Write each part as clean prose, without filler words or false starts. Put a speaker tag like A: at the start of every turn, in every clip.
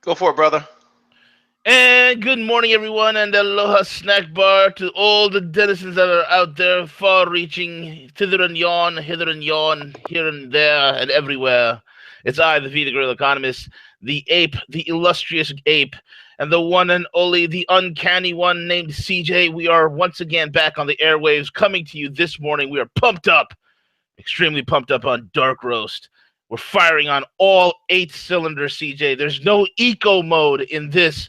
A: Go for it, brother.
B: And good morning, everyone, and aloha snack bar to all the denizens that are out there, far reaching, thither and yon, hither and yon, here and there, and everywhere. It's I, the V, the Gorilla Economist, the ape, the illustrious ape, and the one and only, the uncanny one named CJ. We are once again back on the airwaves, coming to you this morning. We are pumped up, extremely pumped up on Dark Roast. We're firing on all 8 cylinders, CJ. There's no eco mode
A: Roger that.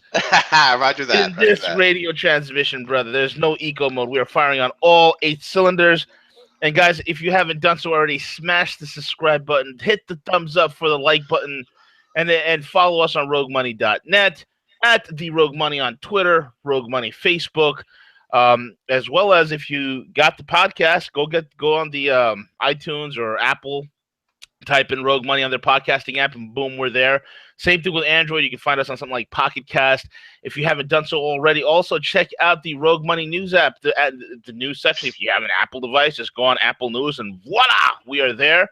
B: in
A: Roger
B: this
A: that.
B: radio transmission, brother. There's no eco mode. We are firing on all 8 cylinders. And guys, if you haven't done so already, smash the subscribe button, hit the thumbs up for the like button, and follow us on RogueMoney.net, at the Rogue Money on Twitter, Rogue Money Facebook, as well as if you got the podcast, go on the iTunes or Apple, type in Rogue Money on their podcasting app, and boom, we're there. Same thing with Android. You can find us on something like Pocket Cast. If you haven't done so already, also check out the Rogue Money News app, the news section. If you have an Apple device, just go on Apple News, and voila, we are there.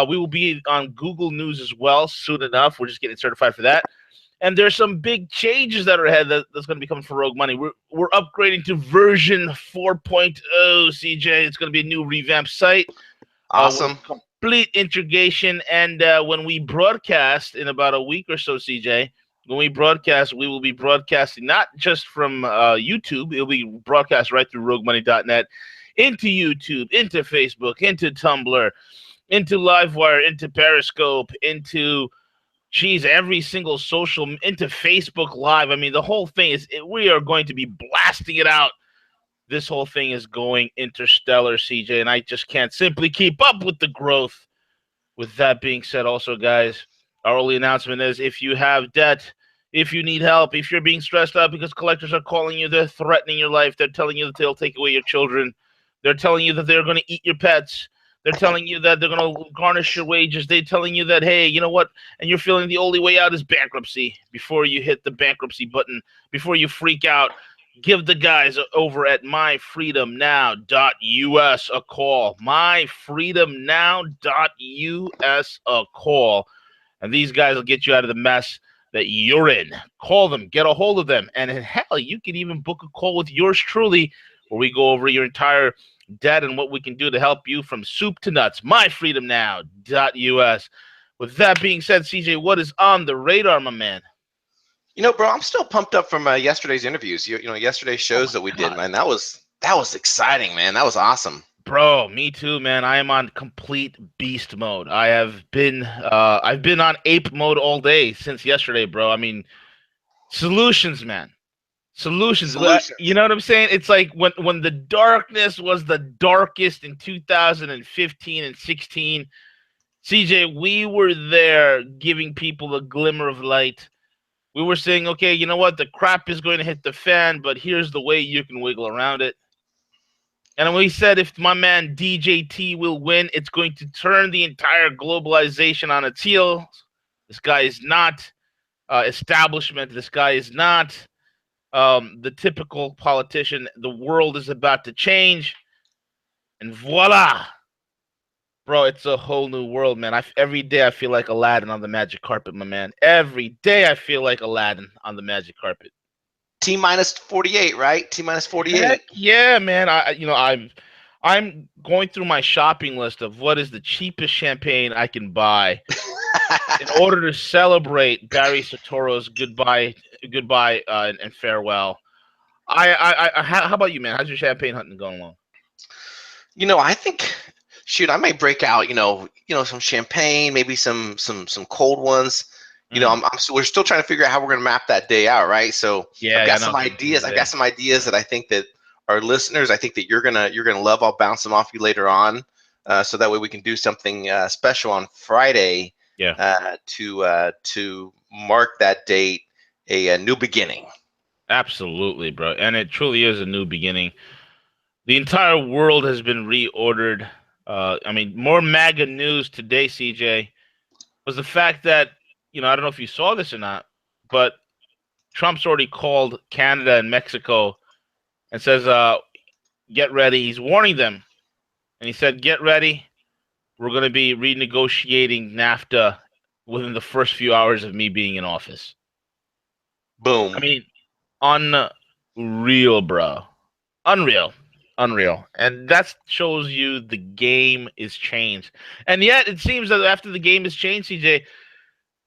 B: We will be on Google News as well soon enough. We're just getting certified for that. And there's some big changes that are ahead that's going to be coming for Rogue Money. We're upgrading to version 4.0, CJ. It's going to be a new revamped site. With
A: Awesome.
B: complete integration. And when we broadcast in about a week or so, CJ, when we broadcast, we will be broadcasting not just from YouTube. It'll be broadcast right through RogueMoney.net into YouTube, into Facebook, into Tumblr, into Livewire, into Periscope, into every single social, into Facebook Live. I mean, the whole thing we are going to be blasting it out. This whole thing is going interstellar, CJ, and I just can't simply keep up with the growth. With that being said, also, guys, our only announcement is if you have debt, if you need help, if you're being stressed out because collectors are calling you, they're threatening your life, they're telling you that they'll take away your children, they're telling you that they're going to eat your pets, they're telling you that they're going to garnish your wages, they're telling you that, hey, you know what, and you're feeling the only way out is bankruptcy. Before you hit the bankruptcy button, before you freak out, give the guys over at myfreedomnow.us a call. Myfreedomnow.us a call. And these guys will get you out of the mess that you're in. Call them, get a hold of them. And hell, you can even book a call with yours truly where we go over your entire debt and what we can do to help you from soup to nuts. Myfreedomnow.us. With that being said, CJ, what is on the radar, my man?
A: Bro, I'm still pumped up from yesterday's interviews. Yesterday's
B: Oh
A: shows
B: my
A: that we did,
B: God.
A: man. That was exciting, man. That was awesome.
B: Bro, me too, man. I am on complete beast mode. I've been on ape mode all day since yesterday, bro. I mean, solutions, man. Solutions. You
A: Solutions.
B: know what I'm saying? It's like when the darkness was the darkest in 2015 and 16, CJ, we were there giving people a glimmer of light. We were saying, okay, you know what? The crap is going to hit the fan, but here's the way you can wiggle around it. And we said if my man DJT will win, it's going to turn the entire globalization on its heels. This guy is not establishment. This guy is not the typical politician. The world is about to change. And voila. Bro, it's a whole new world, man. Every day I feel like Aladdin on the magic carpet, my man. Every day I feel like Aladdin on the magic carpet.
A: T minus 48, right? T minus
B: Heck
A: 48.
B: yeah, man. I'm going through my shopping list of what is the cheapest champagne I can buy in order to celebrate Barry Sotoro's goodbye, and farewell. How about you, man? How's your champagne hunting going along?
A: I think, shoot, I may break out. Some champagne, maybe some cold ones.
B: Mm.
A: We're still trying to figure out how we're gonna map that day out, right? So I've
B: Yeah,
A: got
B: I know
A: some
B: it's gonna be
A: ideas. I've got
B: today.
A: some ideas that I think that our listeners, I think that you're gonna love. I'll bounce them off you later on, so that way we can do something special on Friday
B: Yeah,
A: to mark that date, a new beginning.
B: absolutely, bro. And it truly is a new beginning. The entire world has been reordered. I mean, more MAGA news today, CJ, was the fact that, I don't know if you saw this or not, but Trump's already called Canada and Mexico and says, get ready. He's warning them. And he said, get ready. We're going to be renegotiating NAFTA within the first few hours of me being in office. I
A: Boom.
B: mean, unreal, bro. Unreal. Unreal. And that shows you the game is changed. And yet it seems that after the game is changed, CJ,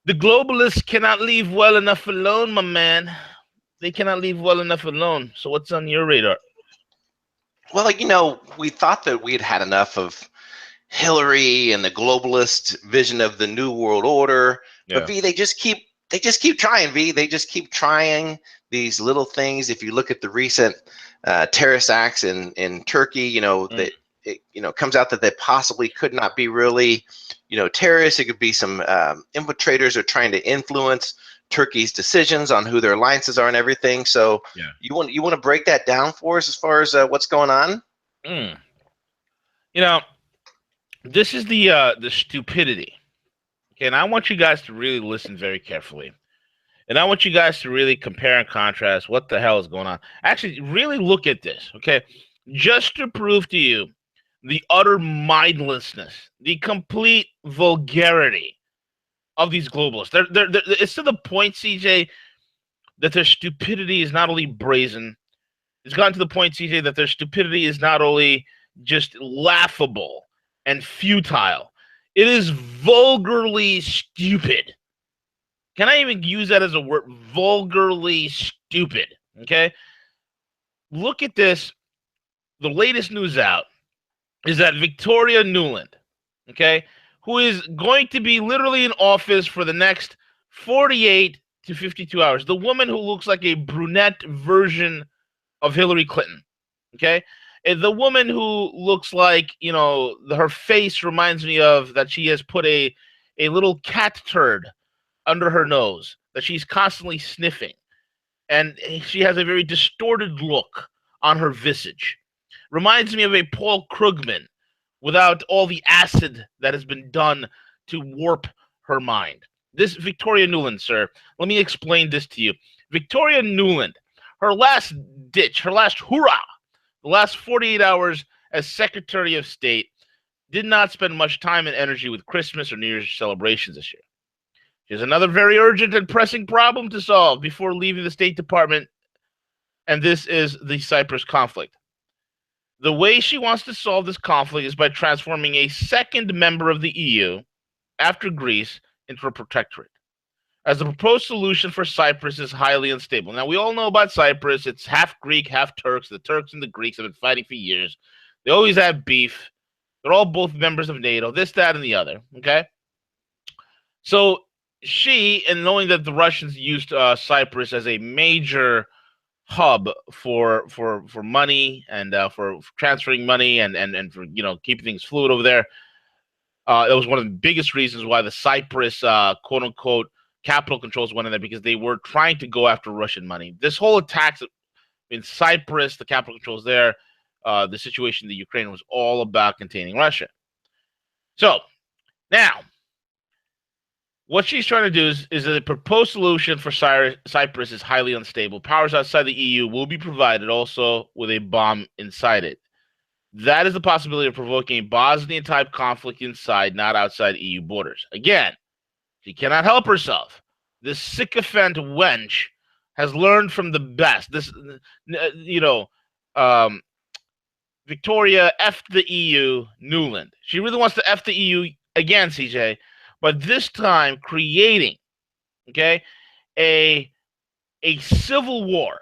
B: the globalists cannot leave well enough alone, my man. They cannot leave well enough alone. So what's on your radar?
A: Well, we thought that we had had enough of Hillary and the globalist vision of the new world order. But
B: Yeah.
A: V, they just keep trying. V, they just keep trying these little things. If you look at the recent terrorist acts in Turkey,
B: Mm.
A: that it comes out that they possibly could not be really, terrorists. It could be some infiltrators are trying to influence Turkey's decisions on who their alliances are and everything. So
B: Yeah.
A: you want to break that down for us as far as what's going on?
B: Mm. You know, this is the stupidity. Okay, and I want you guys to really listen very carefully. And I want you guys to really compare and contrast what the hell is going on. Actually, really look at this, okay? Just to prove to you the utter mindlessness, the complete vulgarity of these globalists. It's to the point, CJ, that their stupidity is not only brazen, it's gotten to the point, CJ, that their stupidity is not only just laughable and futile, it is vulgarly stupid. Can I even use that as a word? Vulgarly stupid. Okay. Look at this. The latest news out is that Victoria Nuland, okay, who is going to be literally in office for the next 48 to 52 hours, the woman who looks like a brunette version of Hillary Clinton, okay, and the woman who looks like, her face reminds me of that she has put a little cat turd under her nose that she's constantly sniffing. And she has a very distorted look on her visage. Reminds me of a Paul Krugman without all the acid that has been done to warp her mind. This Victoria Nuland, sir, let me explain this to you. Victoria Nuland, her last ditch, her last hurrah, the last 48 hours as Secretary of State, did not spend much time and energy with Christmas or New Year's celebrations this year. She has another very urgent and pressing problem to solve before leaving the State Department, and this is the Cyprus conflict. The way she wants to solve this conflict is by transforming a second member of the EU, after Greece, into a protectorate. As the proposed solution for Cyprus is highly unstable. Now, we all know about Cyprus. It's half Greek, half Turks. The Turks and the Greeks have been fighting for years. They always have beef. They're all both members of NATO, this, that, and the other. Okay? So she, and knowing that the Russians used Cyprus as a major hub for money and for transferring money and for keeping things fluid over there, that was one of the biggest reasons why the Cyprus quote unquote capital controls went in there, because they were trying to go after Russian money. This whole attack in Cyprus, the capital controls there, the situation in the Ukraine was all about containing Russia. So now, what she's trying to do is that the proposed solution for Cyprus is highly unstable. Powers outside the EU will be provided also with a bomb inside it. That is the possibility of provoking a Bosnian-type conflict inside, not outside EU borders. Again, she cannot help herself. This sycophant wench has learned from the best. Victoria F the EU, Nuland. She really wants to F the EU again, CJ, but this time creating, okay, a civil war,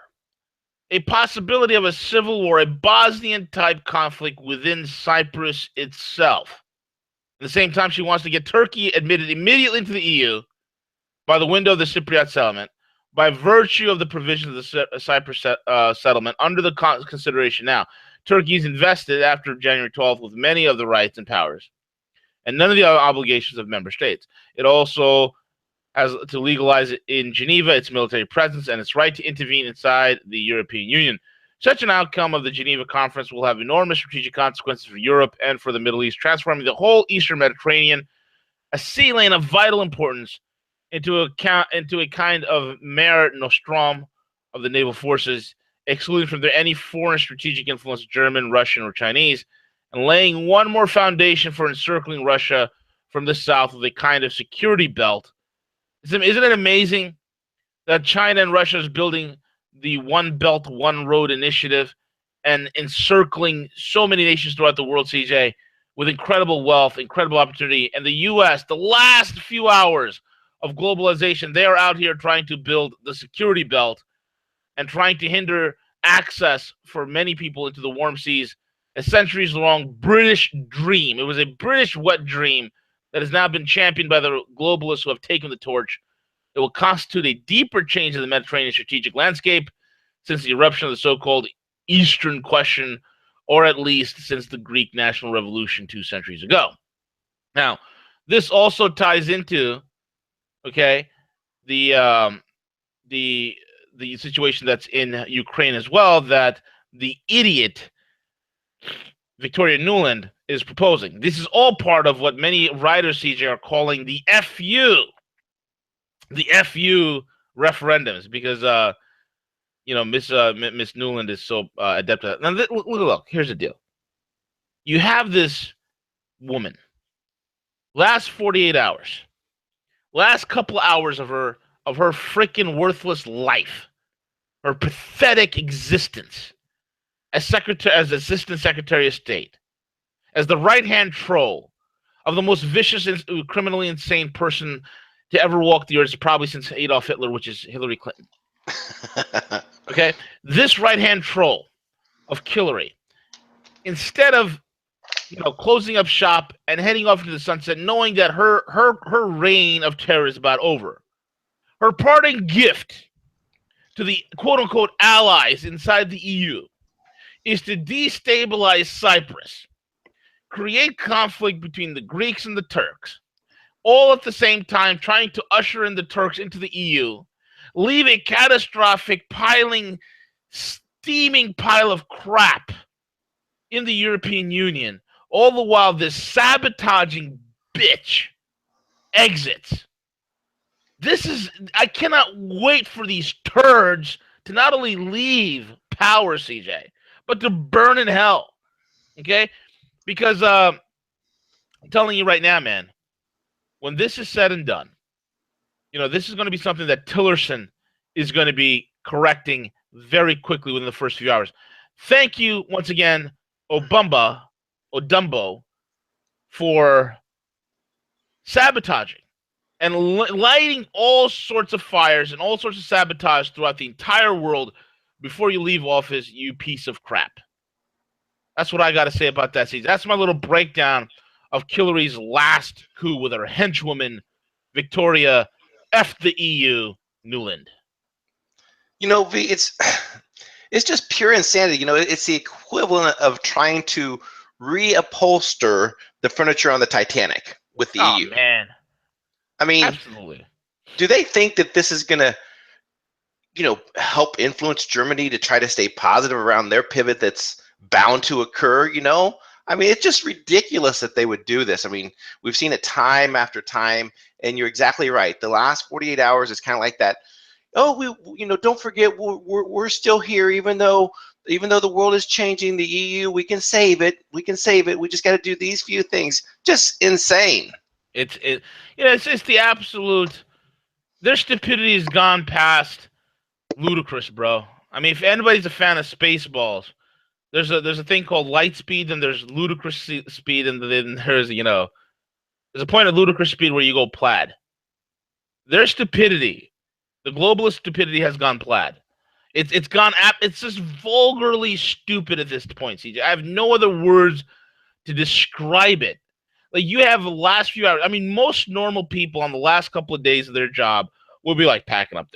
B: a possibility of a civil war, a Bosnian-type conflict within Cyprus itself. At the same time, she wants to get Turkey admitted immediately into the EU by the window of the Cypriot settlement, by virtue of the provisions of the Cyprus settlement under the consideration now. Turkey is invested after January 12th with many of the rights and powers and none of the other obligations of member states. It also has to legalize it in Geneva, its military presence, and its right to intervene inside the European Union. Such an outcome of the Geneva Conference will have enormous strategic consequences for Europe and for the Middle East, transforming the whole Eastern Mediterranean, a sea lane of vital importance, into a kind of mare nostrum of the naval forces, excluding from there any foreign strategic influence, German, Russian, or Chinese, and laying one more foundation for encircling Russia from the south with a kind of security belt. Isn't it amazing that China and Russia is building the One Belt, One Road initiative and encircling so many nations throughout the world, CJ, with incredible wealth, incredible opportunity. And the U.S., the last few hours of globalization, they are out here trying to build the security belt and trying to hinder access for many people into the warm seas. A centuries-long British dream. It was a British wet dream that has now been championed by the globalists who have taken the torch. It will constitute a deeper change in the Mediterranean strategic landscape since the eruption of the so-called Eastern question, or at least since the Greek national revolution 2 centuries ago. Now, this also ties into, okay, the situation that's in Ukraine as well, that the idiot Victoria Nuland is proposing. This is all part of what many writers, CJ, are calling the FU referendums, because Miss Newland is so adept at that. Now, look, here's the deal. You have this woman, last 48 hours, last couple hours of her freaking worthless life, her pathetic existence as Assistant Secretary of State, as the right-hand troll of the most vicious and criminally insane person to ever walk the earth, probably since Adolf Hitler, which is Hillary Clinton. Okay, this right-hand troll of Hillary, instead of closing up shop and heading off into the sunset, knowing that her reign of terror is about over, her parting gift to the quote-unquote allies inside the EU is to destabilize Cyprus, create conflict between the Greeks and the Turks, all at the same time trying to usher in the Turks into the EU, leave a catastrophic steaming pile of crap in the European Union, all the while this sabotaging bitch exits. I cannot wait for these turds to not only leave power, CJ, but to burn in hell. Okay? Because I'm telling you right now, man, when this is said and done, this is going to be something that Tillerson is going to be correcting very quickly within the first few hours. Thank you once again, Odumbo, for sabotaging and lighting all sorts of fires and all sorts of sabotage throughout the entire world before you leave office, you piece of crap. That's what I got to say about that. See, that's my little breakdown of Hillary's last coup with her henchwoman, Victoria F the EU, Nuland.
A: V, it's just pure insanity. It's the equivalent of trying to reupholster the furniture on the Titanic with the EU.
B: Oh, man.
A: I mean,
B: absolutely.
A: Do they think that this is going to, help influence Germany to try to stay positive around their pivot that's bound to occur? I mean, it's just ridiculous that they would do this. I mean, we've seen it time after time, and you're exactly right. The last 48 hours is kind of like that. Oh, don't forget, we're still here, even though the world is changing. The EU, we can save it. We can save it. We just got to do these few things. Just insane.
B: It's just the absolute. Their stupidity has gone past ludicrous, bro. I mean, if anybody's a fan of Spaceballs, there's a thing called light speed, and there's ludicrous speed, and then there's a point of ludicrous speed where you go plaid. Their stupidity, the globalist stupidity, has gone plaid. It's gone. It's just vulgarly stupid at this point, CJ. I have no other words to describe it. Like, you have the last few hours. I mean, most normal people on the last couple of days of their job will be like packing up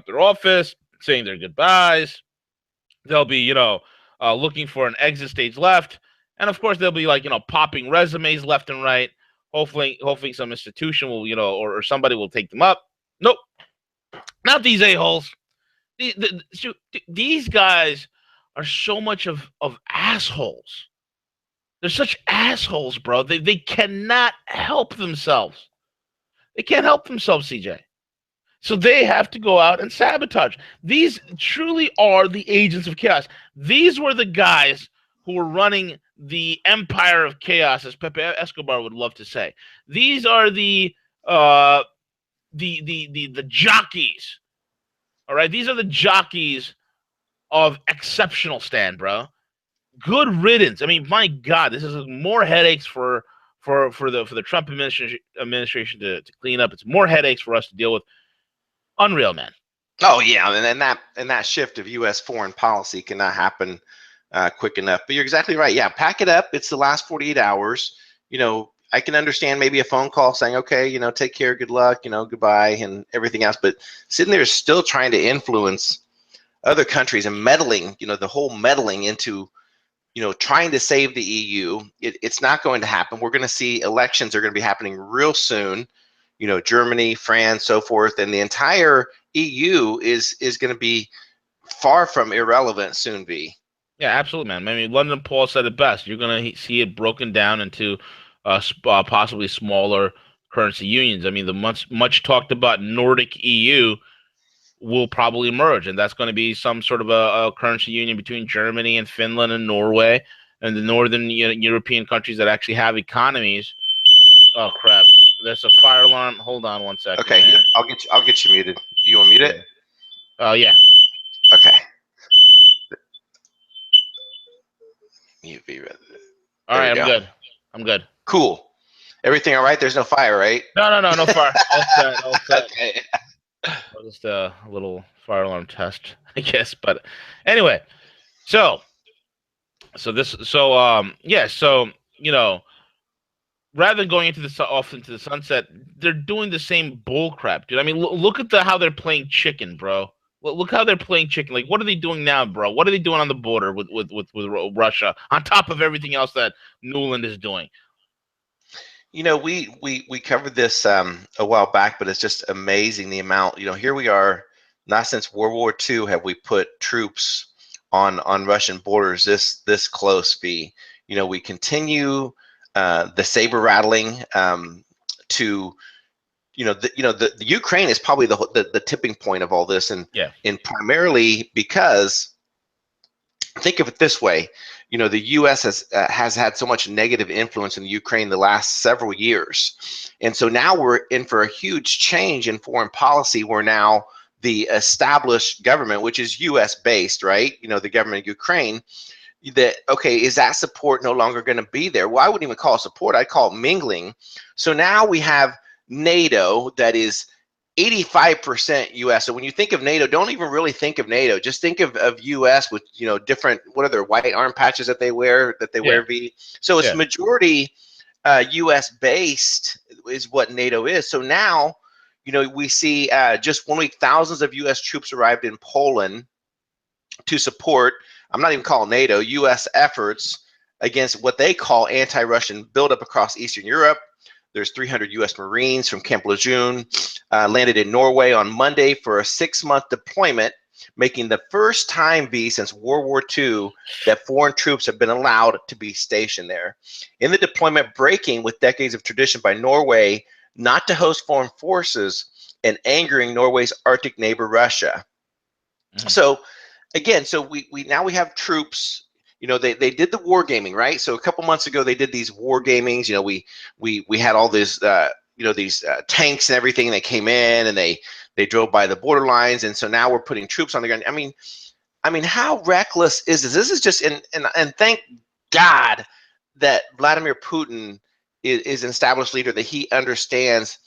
B: their office, saying their goodbyes. They'll be, looking for an exit stage left, and of course they'll be like, popping resumes left and right. Hopefully some institution will, or somebody will take them up. Nope, not these a-holes. These guys are so much of assholes. They're such assholes, bro. They cannot help themselves. They can't help themselves, CJ. So they have to go out and sabotage. These truly are the agents of chaos. These were the guys who were running the empire of chaos, as Pepe Escobar would love to say. These are the jockeys All right, these are the jockeys of exceptional stand, bro. Good riddance. I mean, my God, this is more headaches for the Trump administration to clean up. It's more headaches for us to deal with. Unreal, man.
A: Oh yeah, and that shift of U.S. foreign policy cannot happen quick enough. But you're exactly right. Yeah, pack it up. It's the last 48 hours. I can understand maybe a phone call saying, okay, take care, good luck, goodbye, and everything else. But sitting there still trying to influence other countries and meddling, the whole meddling into, trying to save the EU, it's not going to happen. We're going to see elections are going to be happening real soon. Germany, France, so forth, and the entire EU is going to be far from irrelevant soon. Be
B: Yeah, absolutely, man. I mean, London Paul said it best. You're going to see it broken down into possibly smaller currency unions. I mean, the much talked about Nordic EU will probably emerge, and that's going to be some sort of a currency union between Germany and Finland and Norway and the northern European countries that actually have economies. Oh crap! There's a fire alarm. Hold on one second,
A: okay.
B: man.
A: I'll get you muted. Do you want to mute it?
B: Yeah. Oh yeah.
A: Okay. Mute be
B: All
A: there. We
B: right, I'm
A: go.
B: good. I'm good.
A: Cool. Everything all right? There's no fire, right?
B: No fire. All set. All set.
A: Okay.
B: Just a little fire alarm test, I guess. But anyway, so yeah, so rather than going off into the sunset, they're doing the same bull crap, dude. I mean, look at how they're playing chicken, bro. Look how they're playing chicken. Like, what are they doing now, bro? What are they doing on the border with Russia? On top of everything else that Newland is doing.
A: We covered this a while back, but it's just amazing the amount. Here we are. Not since World War II have we put troops on Russian borders this close. We continue the saber rattling to the Ukraine is probably the tipping point of all this, and
B: Yeah.
A: and primarily because, think of it this way, the U.S. has had so much negative influence in the Ukraine the last several years, and so now we're in for a huge change in foreign policy. Where now the established government, which is U.S. based, right? The government of Ukraine. Okay, is that support no longer going to be there? Well, I wouldn't even call it support. I'd call it mingling. So now we have NATO that is 85% US. So when you think of NATO, don't even really think of NATO. Just think of US with different, what are their white arm patches that they wear
B: Yeah.
A: V. So it's
B: Yeah.
A: majority US based is what NATO is. So now we see just 1 week thousands of US troops arrived in Poland to support, I'm not even calling NATO, US efforts against what they call anti-Russian buildup across Eastern Europe. There's 300 U.S. Marines from Camp Lejeune landed in Norway on Monday for a 6-month deployment, making the first time since World War II that foreign troops have been allowed to be stationed there. In the deployment, breaking with decades of tradition by Norway not to host foreign forces and angering Norway's Arctic neighbor Russia.
B: Mhm.
A: So again, we now have troops. They did the war gaming, right? So a couple months ago they did these war gamings. We had all this these tanks and everything that came in, and they drove by the border lines, and so now we're putting troops on the ground. I mean, how reckless is this? This is just and thank God that Vladimir Putin is an established leader, that he understands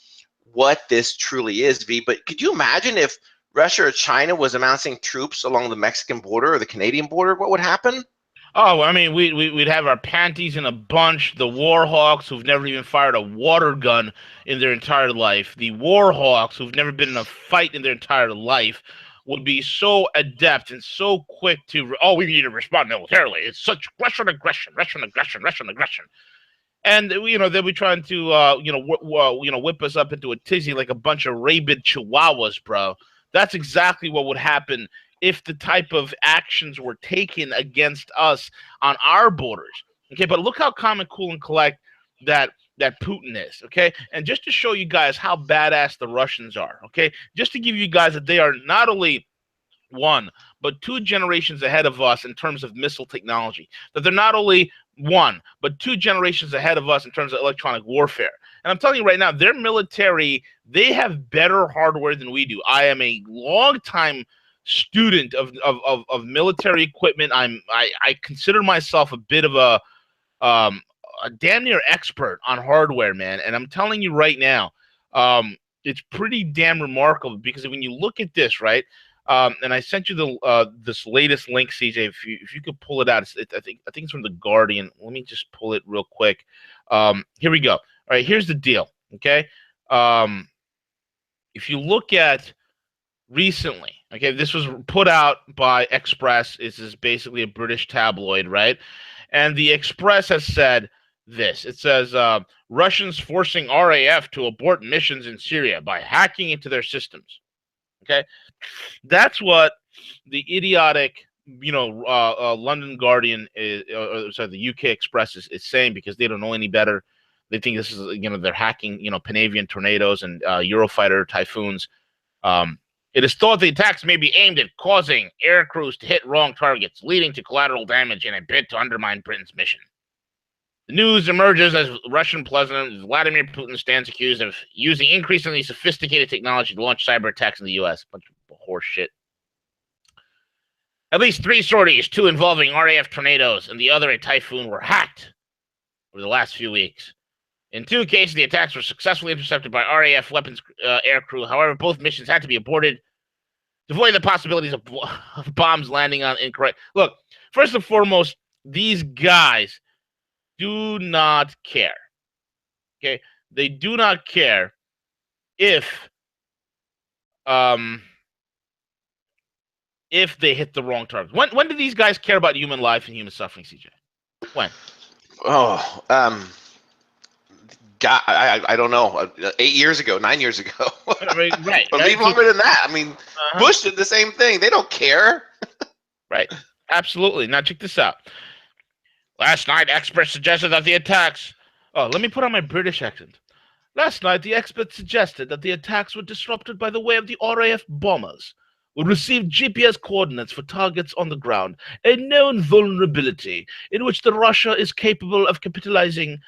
A: what this truly is. But could you imagine if Russia or China was amassing troops along the Mexican border or the Canadian border? What would happen?
B: Oh, I mean, we'd have our panties in a bunch. The Warhawks, who've never even fired a water gun in their entire life, the Warhawks, who've never been in a fight in their entire life, would be so adept and so quick to, oh, we need to respond militarily. It's such Russian aggression, Russian aggression, Russian aggression. And they'll be trying to whip us up into a tizzy like a bunch of rabid chihuahuas, bro. That's exactly what would happen if the type of actions were taken against us on our borders. Okay, but look how calm and cool and collect that Putin is. Okay, and just to show you guys how badass the Russians are. Okay, just to give you guys that they are not only one, but 2 generations ahead of us in terms of missile technology. That they're not only 1, but 2 generations ahead of us in terms of electronic warfare. And I'm telling you right now, their military, they have better hardware than we do. I am a long-time student of military equipment. I consider myself a bit of a damn near expert on hardware, man. And I'm telling you right now, it's pretty damn remarkable because when you look at this, right? And I sent you the this latest link, CJ. If you could pull it out, I think it's from the Guardian. Let me just pull it real quick. Here we go. All right, here's the deal. Okay, if you look at recently, okay, this was put out by Express. This is basically a British tabloid, right? And the Express has said this. It says Russians forcing RAF to abort missions in Syria by hacking into their systems. Okay, that's what the idiotic, London Guardian sorry, the UK Express is saying because they don't know any better. They think this is, they're hacking, Panavian tornadoes and Eurofighter typhoons. It is thought the attacks may be aimed at causing air crews to hit wrong targets, leading to collateral damage in a bid to undermine Britain's mission. The news emerges as Russian President Vladimir Putin stands accused of using increasingly sophisticated technology to launch cyber attacks in the U.S. Bunch of horse shit. At least 3 sorties, 2 involving RAF tornadoes and the other a typhoon, were hacked over the last few weeks. In 2 cases, the attacks were successfully intercepted by RAF weapons aircrew. However, both missions had to be aborted to avoid the possibilities of bombs landing on incorrect. Look, first and foremost, these guys do not care. Okay, they do not care if they hit the wrong target. When do these guys care about human life and human suffering, CJ? When?
A: Oh, God, I don't know. 8 years ago, 9 years ago.
B: Right.
A: Or even longer than that. I mean, Bush did the same thing. They don't care.
B: Right. Absolutely. Now check this out. Last night, experts suggested that the attacks. Oh, let me put on my British accent. Last night, the experts suggested that the attacks were disrupted by the way of the RAF bombers, who received GPS coordinates for targets on the ground, a known vulnerability in which the Russia is capable of capitalizing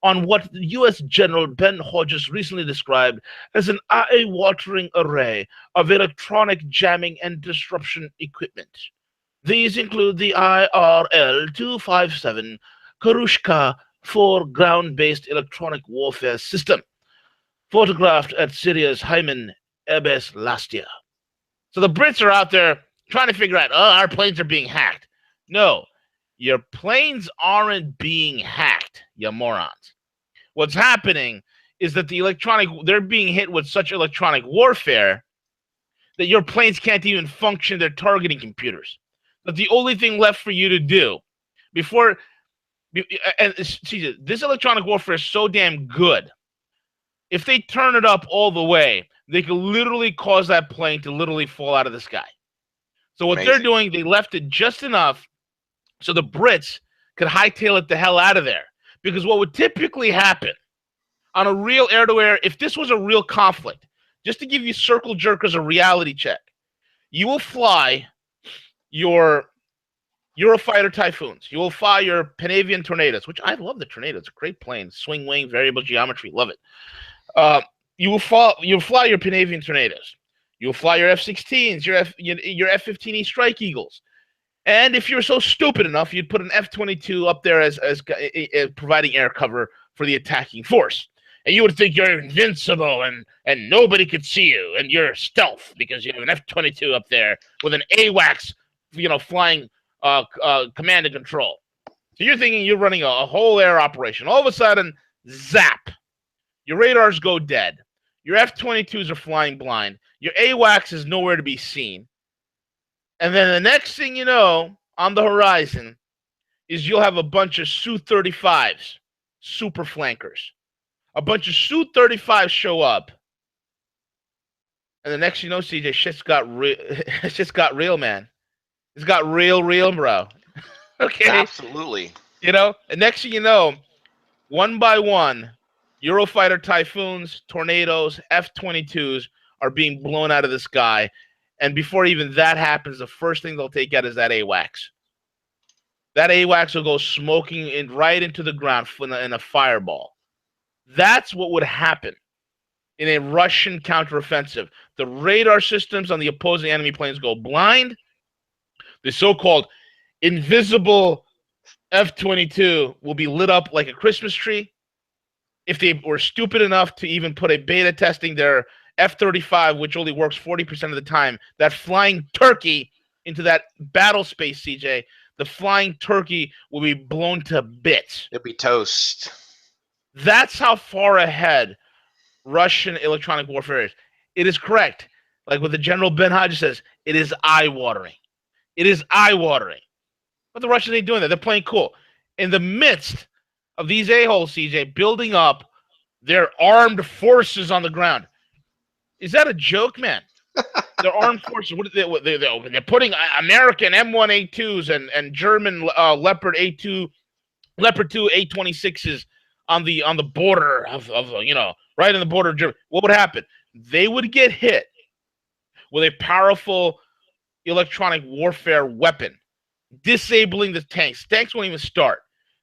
B: on what the U.S. General Ben Hodges recently described as an eye-watering array of electronic jamming and disruption equipment. These include the IRL-257 Karushka 4 ground-based electronic warfare system, photographed at Syria's Hyman Air Base last year. So the Brits are out there trying to figure out, our planes are being hacked. No, your planes aren't being hacked, you morons. What's happening is that they're being hit with such electronic warfare that your planes can't even function their targeting computers. That the only thing left for you to do see, this electronic warfare is so damn good. If they turn it up all the way, they could literally cause that plane to literally fall out of the sky. So what they're doing, they left it just enough so the Brits could hightail it the hell out of there. Because what would typically happen on a real air-to-air, if this was a real conflict, just to give you circle jerkers a reality check, you will fly your Eurofighter Typhoons. You will fly your Panavian Tornadoes, which I love the Tornado. It's a great plane. Swing wing, variable geometry. Love it. You'll fly your Panavian Tornadoes. You'll fly your F-16s, your F-15E Strike Eagles. And if you're so stupid enough, you'd put an F-22 up there as providing air cover for the attacking force. And you would think you're invincible and nobody could see you and you're stealth because you have an F-22 up there with an AWACS, flying command and control. So you're thinking you're running a whole air operation. All of a sudden, zap, your radars go dead. Your F-22s are flying blind. Your AWACS is nowhere to be seen. And then the next thing you know, on the horizon, is you'll have a bunch of Su-35s, super flankers. A bunch of Su-35s show up. And the next you know, CJ, shit's got real. It's just got real, man. It's got real, bro. Okay?
A: Absolutely.
B: And next thing you know, one by one, Eurofighter Typhoons, Tornadoes, F-22s are being blown out of the sky. And before even that happens, the first thing they'll take out is that AWACS. That AWACS will go smoking right into the ground in a fireball. That's what would happen in a Russian counteroffensive. The radar systems on the opposing enemy planes go blind. The so-called invisible F-22 will be lit up like a Christmas tree. If they were stupid enough to even put a beta testing their F-35, which only works 40% of the time, that flying turkey into that battle space, CJ, the flying turkey will be blown to bits.
A: It'll be toast.
B: That's how far ahead Russian electronic warfare is. It is correct. Like what the General Ben Hodges says, it is eye-watering. It is eye-watering. But the Russians ain't doing that. They're playing cool. In the midst of these a-holes, CJ, building up their armed forces on the ground. Is that a joke, man? Their armed forces. They're putting American M1A2s and German Leopard A2, Leopard 2 A26s on the border of right in the border of Germany. What would happen? They would get hit with a powerful electronic warfare weapon, disabling the tanks. Tanks won't even start.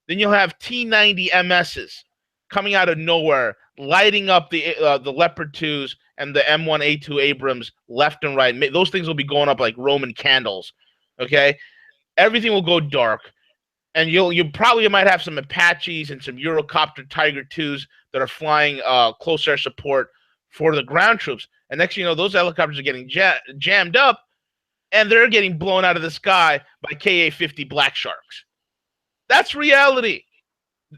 B: Then you'll have T-90 MSs coming out of nowhere, lighting up the Leopard 2s and the M1A2 Abrams left and right. Those things will be going up like Roman candles. Okay, everything will go dark, and you probably might have some Apaches and some Eurocopter Tiger 2s that are flying close air support for the ground troops. And next thing you know, those helicopters are getting jammed up, and they're getting blown out of the sky by Ka-50 Black Sharks. That's reality.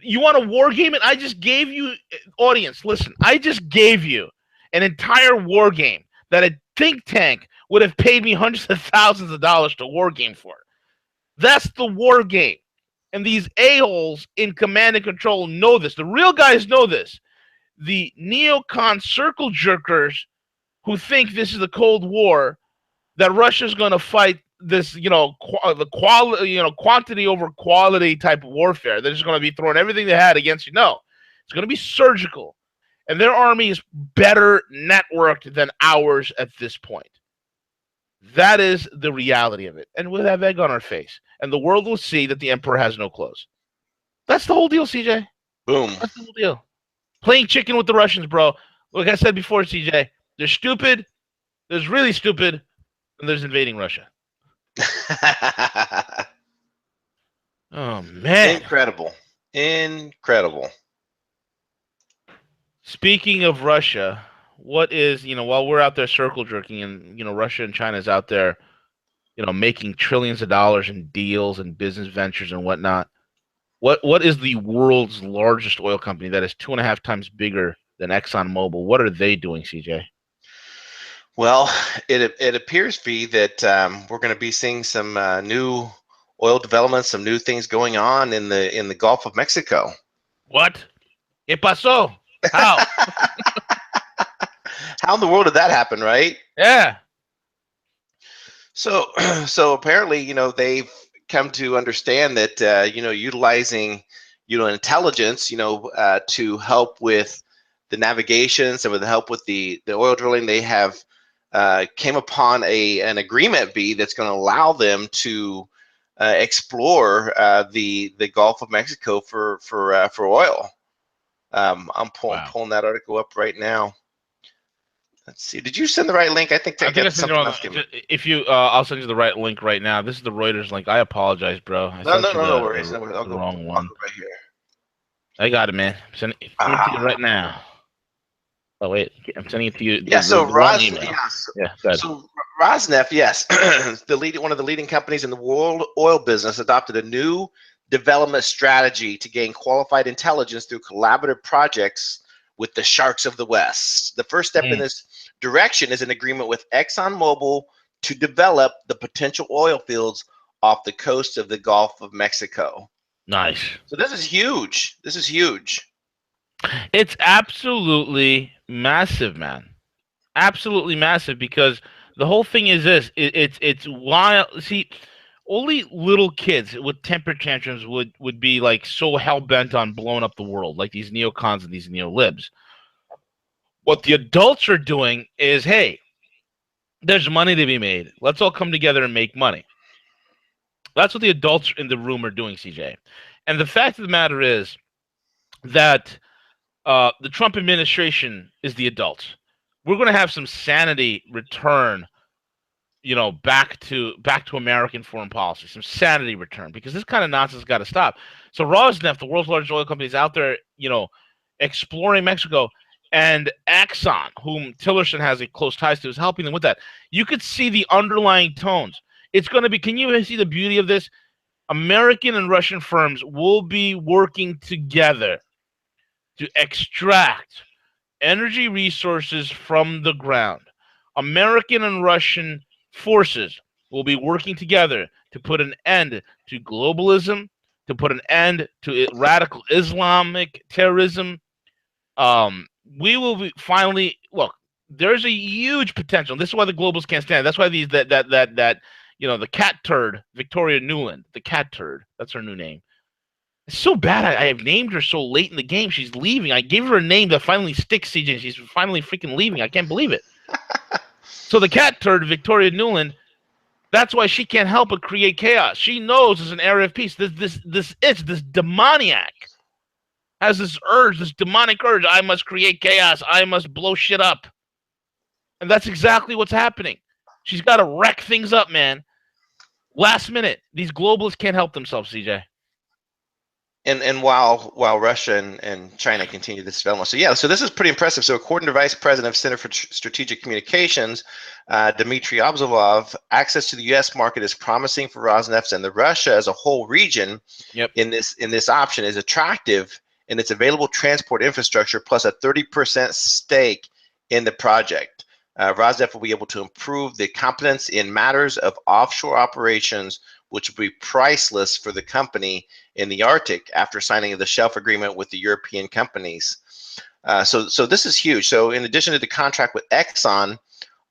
B: You want a war game? And I just gave you, audience, listen, I just gave you an entire war game that a think tank would have paid me hundreds of thousands of dollars to war game for. That's the war game. And these a-holes in command and control know this. The real guys know this. The neocon circle jerkers who think this is the Cold War, that Russia's going to fight this, the quality, quantity over quality type of warfare. They're just going to be throwing everything they had against you. No, it's going to be surgical. And their army is better networked than ours at this point. That is the reality of it. And we'll have egg on our face. And the world will see that the emperor has no clothes. That's the whole deal, CJ.
A: Boom.
B: That's the whole deal. Playing chicken with the Russians, bro. Like I said before, CJ, they're stupid. There's really stupid. And there's invading Russia. Oh, man.
A: Incredible.
B: Speaking of Russia, what is, while we're out there circle jerking and, Russia and China is out there, making trillions of dollars in deals and business ventures and whatnot, what is the world's largest oil company that is 2.5 times bigger than ExxonMobil? What are they doing, CJ?
A: Well, it appears, V, that we're going to be seeing some new oil developments, some new things going on in the Gulf of Mexico.
B: What? ¿Qué pasó? How?
A: How in the world did that happen, right?
B: Yeah.
A: So apparently, they've come to understand that utilizing intelligence, to help with the navigation, some of the help with the oil drilling, they have came upon an agreement, B, that's going to allow them to explore the Gulf of Mexico for oil. I'm pulling that article up right now. Let's see. Did you send the right link? I think
B: I something else. If you, I'll send you the right link right now. This is the Reuters link. I apologize, bro.
A: No worries.
B: I'll go the wrong one.
A: Right here.
B: I got it, man. I'm sending it to you right now. Oh wait, I'm sending it to you.
A: Yeah. So Rosneft, yes, one of the leading companies in the world oil business, adopted a new development strategy to gain qualified intelligence through collaborative projects with the sharks of the West. The first step in this direction is an agreement with ExxonMobil to develop the potential oil fields off the coast of the Gulf of Mexico.
B: Nice.
A: So this is huge.
B: It's absolutely massive, man. Absolutely massive, because the whole thing is this. It's wild. See, only little kids with temper tantrums would be like so hell-bent on blowing up the world, like these neocons and these neolibs. What the adults are doing is, hey, there's money to be made. Let's all come together and make money. That's what the adults in the room are doing, CJ. And the fact of the matter is that The Trump administration is the adults. We're going to have some sanity return, back to American foreign policy, some sanity return, because this kind of nonsense has got to stop. So Rosneft, the world's largest oil company, is out there, exploring Mexico, and Exxon, whom Tillerson has a close ties to, is helping them with that. You could see the underlying tones. It's going to be. Can you see the beauty of this? American and Russian firms will be working together to extract energy resources from the ground. American and Russian forces will be working together to put an end to globalism, to put an end to radical Islamic terrorism. We will be finally look. There's a huge potential. This is why the globals can't stand it. That's why these the cat turd Victoria Nuland, the cat turd. That's her new name. It's so bad. I have named her so late in the game. She's leaving. I gave her a name that finally sticks, CJ. She's finally freaking leaving. I can't believe it. So the cat turd, Victoria Nuland, that's why she can't help but create chaos. She knows as an area of peace, this demoniac has this urge, this demonic urge. I must create chaos. I must blow shit up. And that's exactly what's happening. She's got to wreck things up, man. Last minute. These globalists can't help themselves, CJ.
A: And while Russia and China continue this development, so this is pretty impressive. So according to Vice President of Center for Strategic Communications, Dmitry Obzalov, access to the U.S. market is promising for Rosneft, and the Russia as a whole region.
B: Yep.
A: In this option is attractive in its available transport infrastructure plus a 30% stake in the project. Rosneft will be able to improve the competence in matters of offshore operations, which will be priceless for the company in the Arctic after signing the shelf agreement with the European companies. So this is huge. So in addition to the contract with Exxon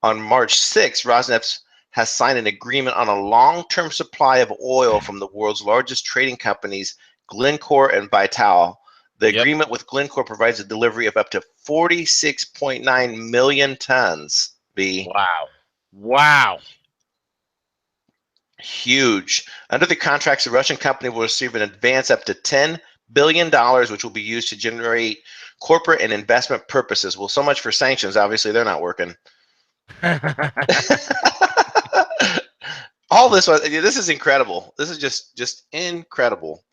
A: on March 6th, Rosneft has signed an agreement on a long-term supply of oil from the world's largest trading companies, Glencore and Vitol. The agreement with Glencore provides a delivery of up to 46.9 million tons.
B: Wow.
A: Huge. Under the contracts, the Russian company will receive an advance up to $10 billion, which will be used to generate corporate and investment purposes. Well, so much for sanctions. Obviously, they're not working. All this is incredible. This is just incredible.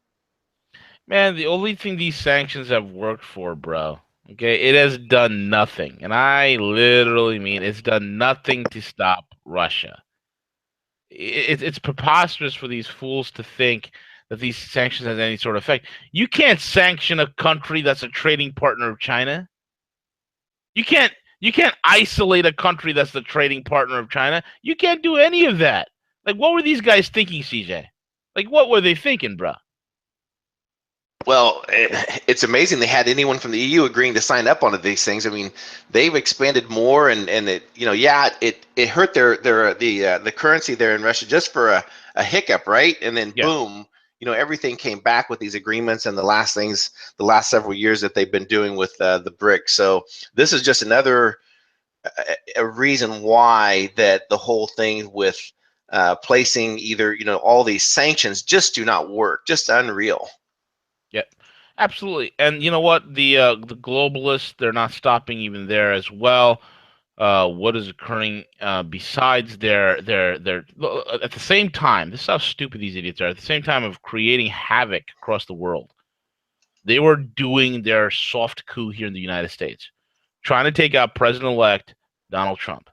B: Man, the only thing these sanctions have worked for, bro, okay, it has done nothing. And I literally mean it's done nothing to stop Russia. It's preposterous for these fools to think that these sanctions has any sort of effect. You can't sanction a country that's a trading partner of China. You can't isolate a country that's the trading partner of China. You can't do any of that. Like, what were these guys thinking, CJ? Like, what were they thinking, bro?
A: Well, it's amazing they had anyone from the EU agreeing to sign up onto these things. I mean, they've expanded more, and it it hurt the currency there in Russia just for a hiccup, right? And then boom, everything came back with these agreements and the last several years that they've been doing with the BRICS. So this is just another a reason why that the whole thing with placing either all these sanctions just do not work, just unreal.
B: Yeah, absolutely. And you know what? The globalists, they're not stopping even there as well. What is occurring besides their at the same time, this is how stupid these idiots are. At the same time of creating havoc across the world, they were doing their soft coup here in the United States, trying to take out President-elect Donald Trump.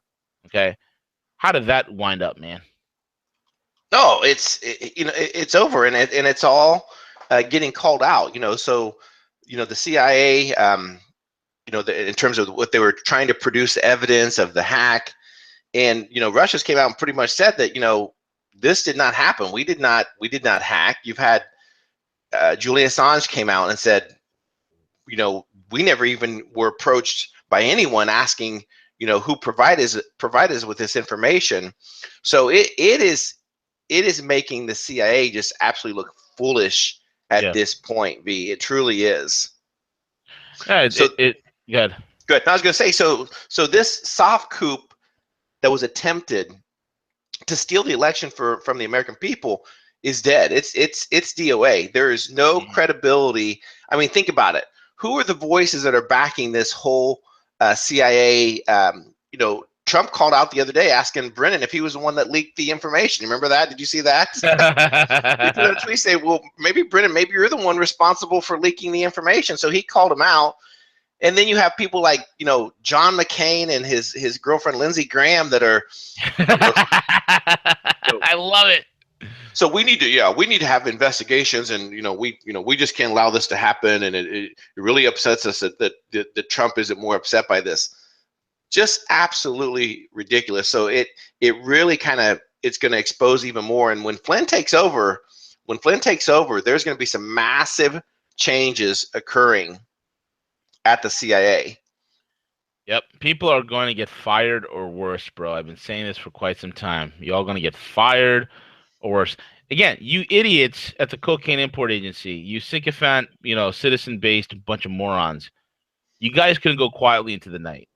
B: Okay, how did that wind up, man?
A: No, it's over, and it's all getting called out. So the CIA, in terms of what they were trying to produce evidence of the hack, and Russia's came out and pretty much said that this did not happen. We did not hack. You've had Julian Assange came out and said, we never even were approached by anyone asking who provided us with this information. So it is making the CIA just absolutely look foolish at this point. It truly is.
B: Yeah, good.
A: Good. I was going to say, so this soft coup that was attempted to steal the election from the American people is dead. It's DOA. There is no credibility. I mean, think about it. who are the voices that are backing this whole CIA? Trump called out the other day asking Brennan if he was the one that leaked the information. Remember that? Did you see that? He put a tweet saying, well, maybe Brennan, maybe you're the one responsible for leaking the information. So he called him out. And then you have people like, John McCain and his girlfriend, Lindsey Graham, that are,
B: I love it.
A: so we need to have investigations, and we just can't allow this to happen, and it really upsets us that Trump isn't more upset by this. Just absolutely ridiculous. So it really it's going to expose even more. And when Flynn takes over, there's going to be some massive changes occurring at the CIA.
B: Yep, people are going to get fired or worse, bro. I've been saying this for quite some time. Y'all going to get fired or worse. Again, you idiots at the Cocaine Import Agency, you sycophant, citizen-based bunch of morons. You guys couldn't go quietly into the night.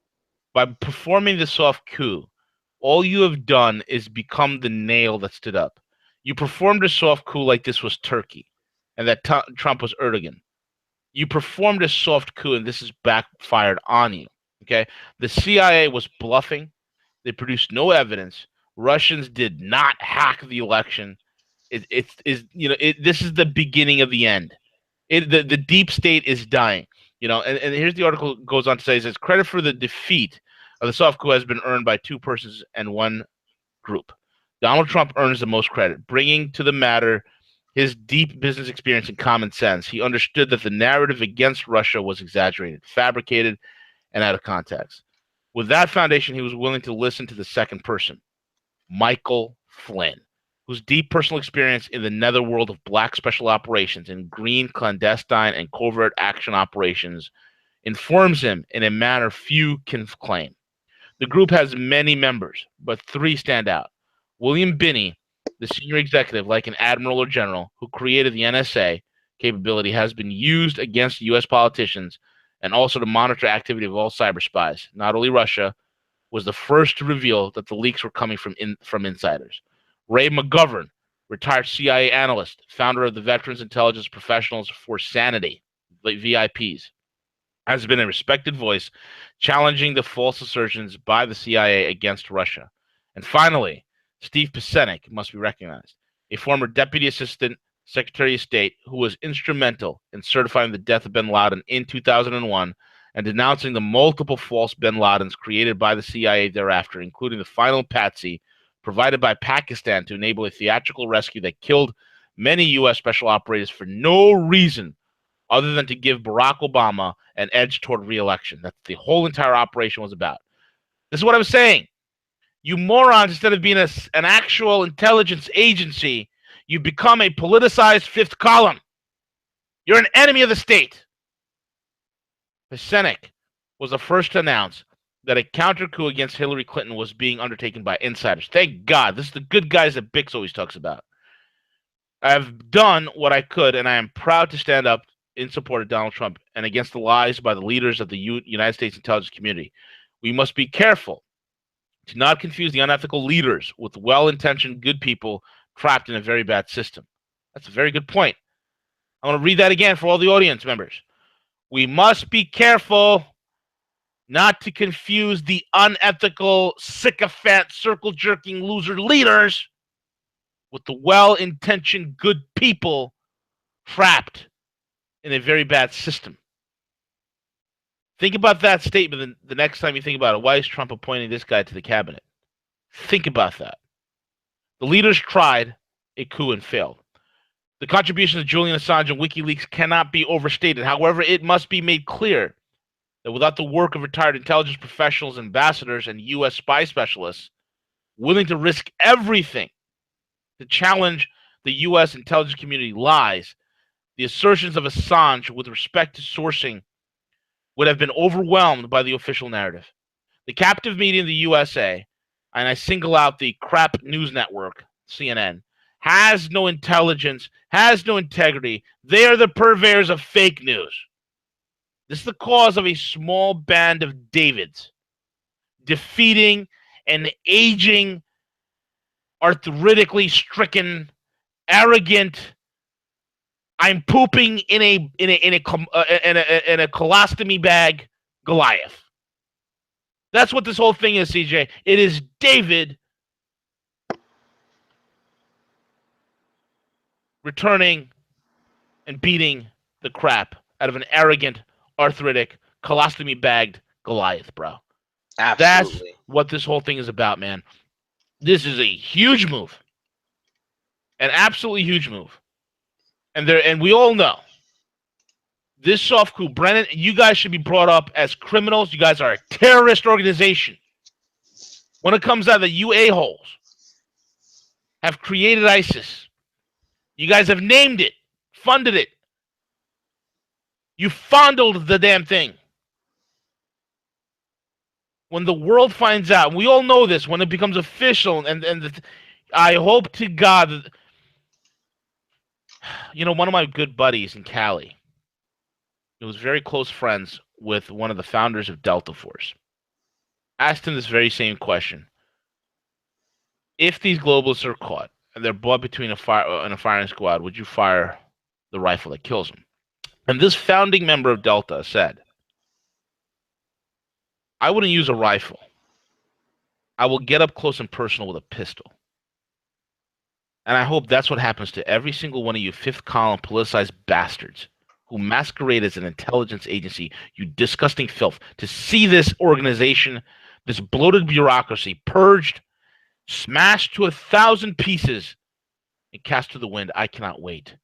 B: By performing the soft coup, all you have done is become the nail that stood up. You performed a soft coup like this was Turkey and that Trump was Erdogan. You performed a soft coup, and this is backfired on you. Okay, the CIA was bluffing. They produced no evidence. Russians did not hack the election. This is the beginning of the end. The deep state is dying. And here's the article goes on to say, it says credit for the defeat of the soft coup has been earned by two persons and one group. Donald Trump earns the most credit, bringing to the matter his deep business experience and common sense. He understood that the narrative against Russia was exaggerated, fabricated, and out of context. With that foundation, he was willing to listen to the second person, Michael Flynn, whose deep personal experience in the netherworld of black special operations and green clandestine and covert action operations informs him in a manner few can claim. The group has many members, but three stand out. William Binney, the senior executive, like an admiral or general, who created the NSA capability, has been used against U.S. politicians and also to monitor activity of all cyber spies. Not only Russia was the first to reveal that the leaks were coming from insiders. Ray McGovern, retired CIA analyst, founder of the Veterans Intelligence Professionals for Sanity, the VIPs, has been a respected voice challenging the false assertions by the CIA against Russia. And finally, Steve Pisenik must be recognized, a former Deputy Assistant Secretary of State who was instrumental in certifying the death of bin Laden in 2001 and denouncing the multiple false bin Ladens created by the CIA thereafter, including the final patsy provided by Pakistan to enable a theatrical rescue that killed many U.S. special operators for no reason other than to give Barack Obama an edge toward re-election. That's the whole entire operation was about. This is what I was saying. You morons, instead of being an actual intelligence agency, you become a politicized fifth column. You're an enemy of the state. Pisenik was the first to announce that a counter coup against Hillary Clinton was being undertaken by insiders. Thank God. This is the good guys that Bix always talks about. I have done what I could, and I am proud to stand up in support of Donald Trump and against the lies by the leaders of the United States intelligence community. We must be careful to not confuse the unethical leaders with well-intentioned good people trapped in a very bad system. That's a very good point. I want to read that again for all the audience members. We must be careful not to confuse the unethical, sycophant, circle-jerking loser leaders with the well-intentioned good people trapped in a very bad system. Think about that statement the next time you think about it. Why is Trump appointing this guy to the cabinet? Think about that. The leaders tried a coup and failed. The contributions of Julian Assange and WikiLeaks cannot be overstated. However, it must be made clear that without the work of retired intelligence professionals, ambassadors, and U.S. spy specialists willing to risk everything to challenge the U.S. intelligence community lies, the assertions of Assange with respect to sourcing would have been overwhelmed by the official narrative. The captive media in the USA, and I single out the crap news network, CNN, has no intelligence, has no integrity. They are the purveyors of fake news. This is the cause of a small band of Davids defeating an aging, arthritically stricken, arrogant, I'm pooping in a colostomy bag, Goliath. That's what this whole thing is, CJ. It is David returning and beating the crap out of an arrogant, arthritic, colostomy bagged Goliath, bro. That's
A: Absolutely.
B: what this whole thing is about, man. This is a huge move, an absolutely huge move, and we all know this soft coup, Brennan. You guys should be brought up as criminals. You guys are a terrorist organization. When it comes out that you a-holes have created ISIS, you guys have named it, funded it, you fondled the damn thing. When the world finds out, we all know this, when it becomes official, I hope to God that, one of my good buddies in Cali, he was very close friends with one of the founders of Delta Force. Asked him this very same question. If these globalists are caught and they're brought between a firing squad, would you fire the rifle that kills them? And this founding member of Delta said, I wouldn't use a rifle. I will get up close and personal with a pistol. And I hope that's what happens to every single one of you fifth column politicized bastards who masquerade as an intelligence agency, you disgusting filth, to see this organization, this bloated bureaucracy, purged, smashed to 1,000 pieces, and cast to the wind. I cannot wait.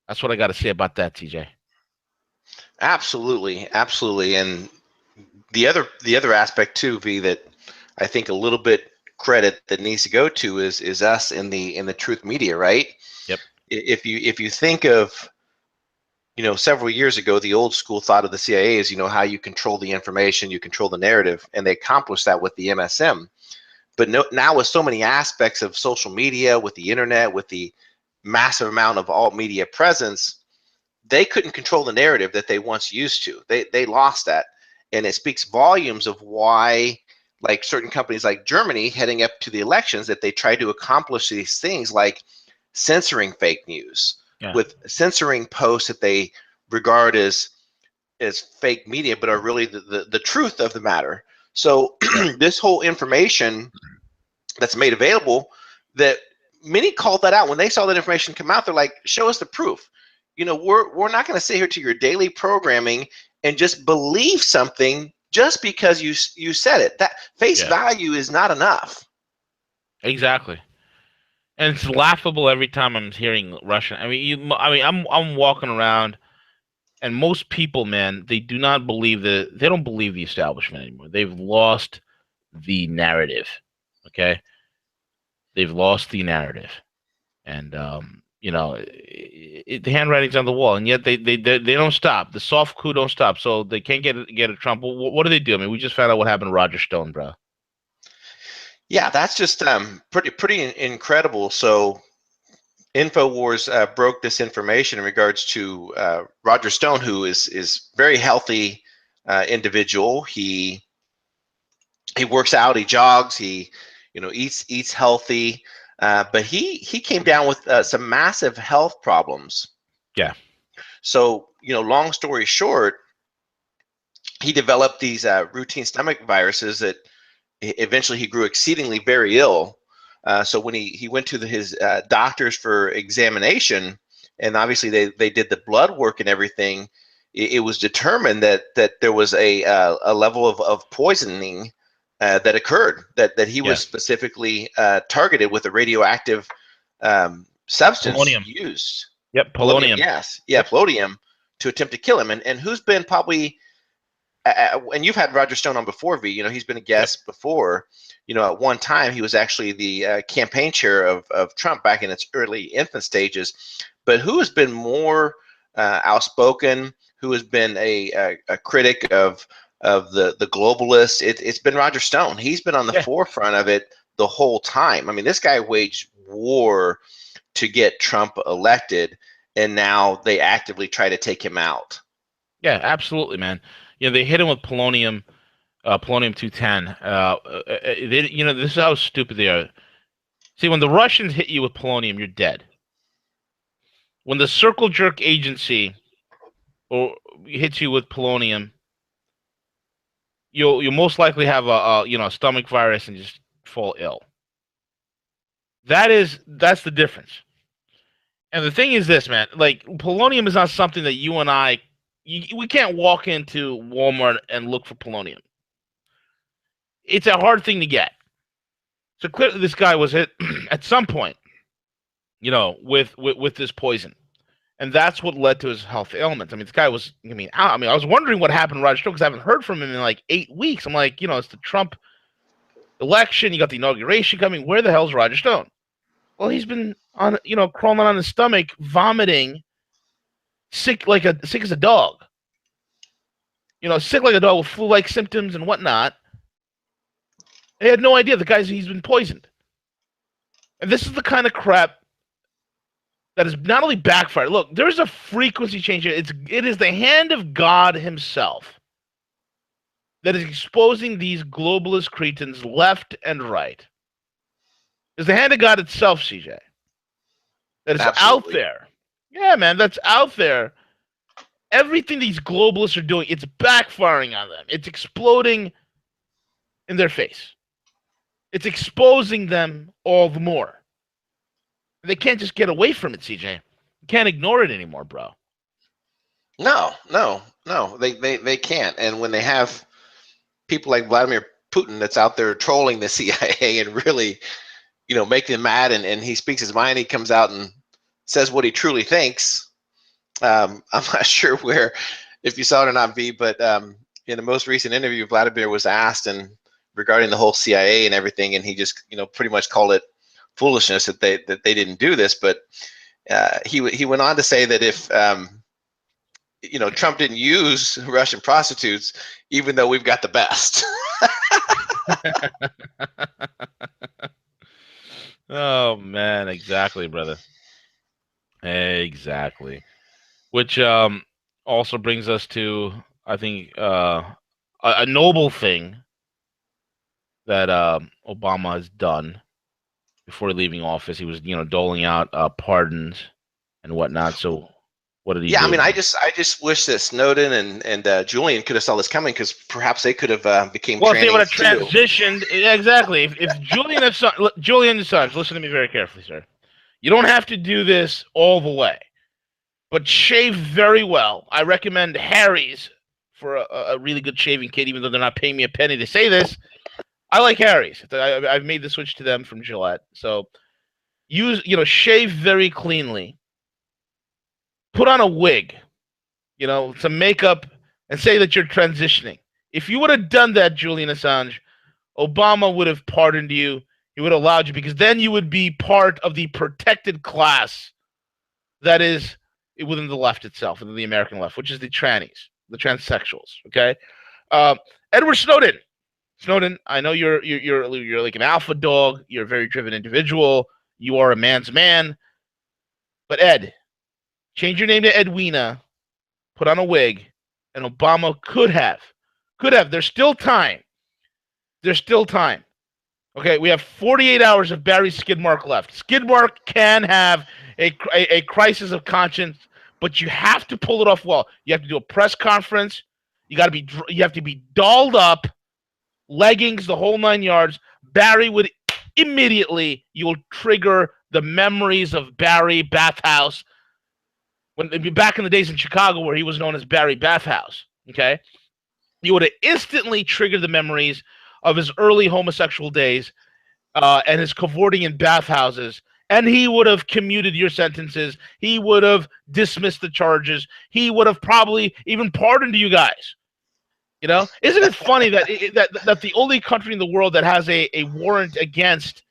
B: That's what I got to say about that, TJ.
A: Absolutely, absolutely. And the other aspect too, V, that I think a little bit credit that needs to go to is us in the truth media, right?
B: Yep.
A: If you think of, several years ago, the old school thought of the CIA is, how you control the information, you control the narrative, and they accomplished that with the MSM. But now with so many aspects of social media, with the internet, with the massive amount of alt media presence, they couldn't control the narrative that they once used to. They lost that. And it speaks volumes of why, like certain companies like Germany heading up to the elections, that they try to accomplish these things like censoring fake news, with censoring posts that they regard as fake media, but are really the truth of the matter. So this whole information that's made available, that many called that out when they saw that information come out. They're like, show us the proof. We're not going to sit here to your daily programming and just believe something just because you said it. That face value is not enough.
B: Exactly. And it's laughable every time I'm hearing Russian. I'm walking around, and most people, man, they don't believe the establishment anymore. They've lost the narrative. Okay, they've lost the narrative, and the handwriting's on the wall, and yet they don't stop. The soft coup don't stop, so they can't get a Trump. What do they do? I mean, we just found out what happened to Roger Stone, bro.
A: Yeah, that's just pretty incredible. So InfoWars broke this information in regards to Roger Stone, who is very healthy individual. He works out, he jogs, he eats healthy, but he came down with some massive health problems.
B: Yeah.
A: So long story short, he developed these routine stomach viruses that eventually he grew exceedingly very ill. So when he went to his doctors for examination, and obviously they did the blood work and everything, it was determined that there was a level of poisoning that occurred, that he was specifically targeted with a radioactive substance
B: Polonium.
A: used.
B: Yep, polonium.
A: Yes, yeah, yep. Polonium, to attempt to kill him. And who's been probably and you've had Roger Stone on before, V. He's been a guest before. At one time he was actually the campaign chair of Trump back in its early infant stages. But who has been more outspoken? Who has been a critic of the globalists? It's been Roger Stone. He's been on the forefront of it the whole time. I mean, this guy waged war to get Trump elected, and now they actively try to take him out.
B: Yeah, absolutely, man. They hit him with polonium 210. This is how stupid they are. See, when the Russians hit you with polonium, you're dead. when the circle jerk agency or hits you with polonium, you'll most likely have a stomach virus and just fall ill. That's the difference. And the thing is this, man, like polonium is not something that you and we can't walk into Walmart and look for polonium. It's a hard thing to get. So clearly, this guy was hit at some point, with this poison, and that's what led to his health ailments. I mean, this guy was. I was wondering what happened to Roger Stone because I haven't heard from him in like 8 weeks. I'm like, it's the Trump election. You got the inauguration coming. Where the hell's Roger Stone? Well, he's been on, crawling on his stomach, vomiting, sick as a dog. Sick like a dog with flu-like symptoms and whatnot. They had no idea he's been poisoned. And this is the kind of crap that is not only backfired. Look, there's a frequency change here. It is the hand of God himself that is exposing these globalist cretins left and right. It's the hand of God itself, CJ. That is out there. Yeah, man, that's out there. Everything these globalists are doing, it's backfiring on them. It's exploding in their face. It's exposing them all the more. They can't just get away from it, CJ. You can't ignore it anymore, bro.
A: No. They can't. And when they have people like Vladimir Putin that's out there trolling the CIA and really, making them mad, and he speaks his mind, he comes out and says what he truly thinks. I'm not sure if you saw it or not, V, but in the most recent interview, Vladimir was asked regarding the whole CIA and everything, and he just pretty much called it foolishness that they didn't do this. But he went on to say that if Trump didn't use Russian prostitutes, even though we've got the best.
B: Oh man, exactly, brother. Exactly. Which also brings us to, I think, a noble thing that Obama has done before leaving office. He was, doling out pardons and whatnot. So what did he do?
A: I mean, I just wish that Snowden and Julian could have saw this coming, because perhaps they could have became.
B: Well, if they would have transitioned, exactly. If Julian and Assange, listen to me very carefully, sir. You don't have to do this all the way, but shave very well. I recommend Harry's for a really good shaving kit, even though they're not paying me a penny to say this. I like Harry's. I've made the switch to them from Gillette. So shave very cleanly. Put on a wig, some makeup, and say that you're transitioning. If you would have done that, Julian Assange, Obama would have pardoned you. He would have allowed you, because then you would be part of the protected class that is within the left itself, within the American left, which is the trannies, the transsexuals. Okay, Edward Snowden. Snowden, I know you're like an alpha dog. You're a very driven individual. You are a man's man. But Ed, change your name to Edwina. Put on a wig, and Obama could have. There's still time. Okay, we have 48 hours of Barry Skidmark left. Skidmark can have a crisis of conscience, but you have to pull it off well. You have to do a press conference. You have to be dolled up, leggings, the whole 9 yards. Barry would immediately, you'll trigger the memories of Barry Bathhouse, when back in the days in Chicago where he was known as Barry Bathhouse. Okay, you would have instantly triggered the memories of his early homosexual days and his cavorting in bathhouses, and he would have commuted your sentences. He would have dismissed the charges. He would have probably even pardoned you guys. Isn't it funny that the only country in the world that has a warrant against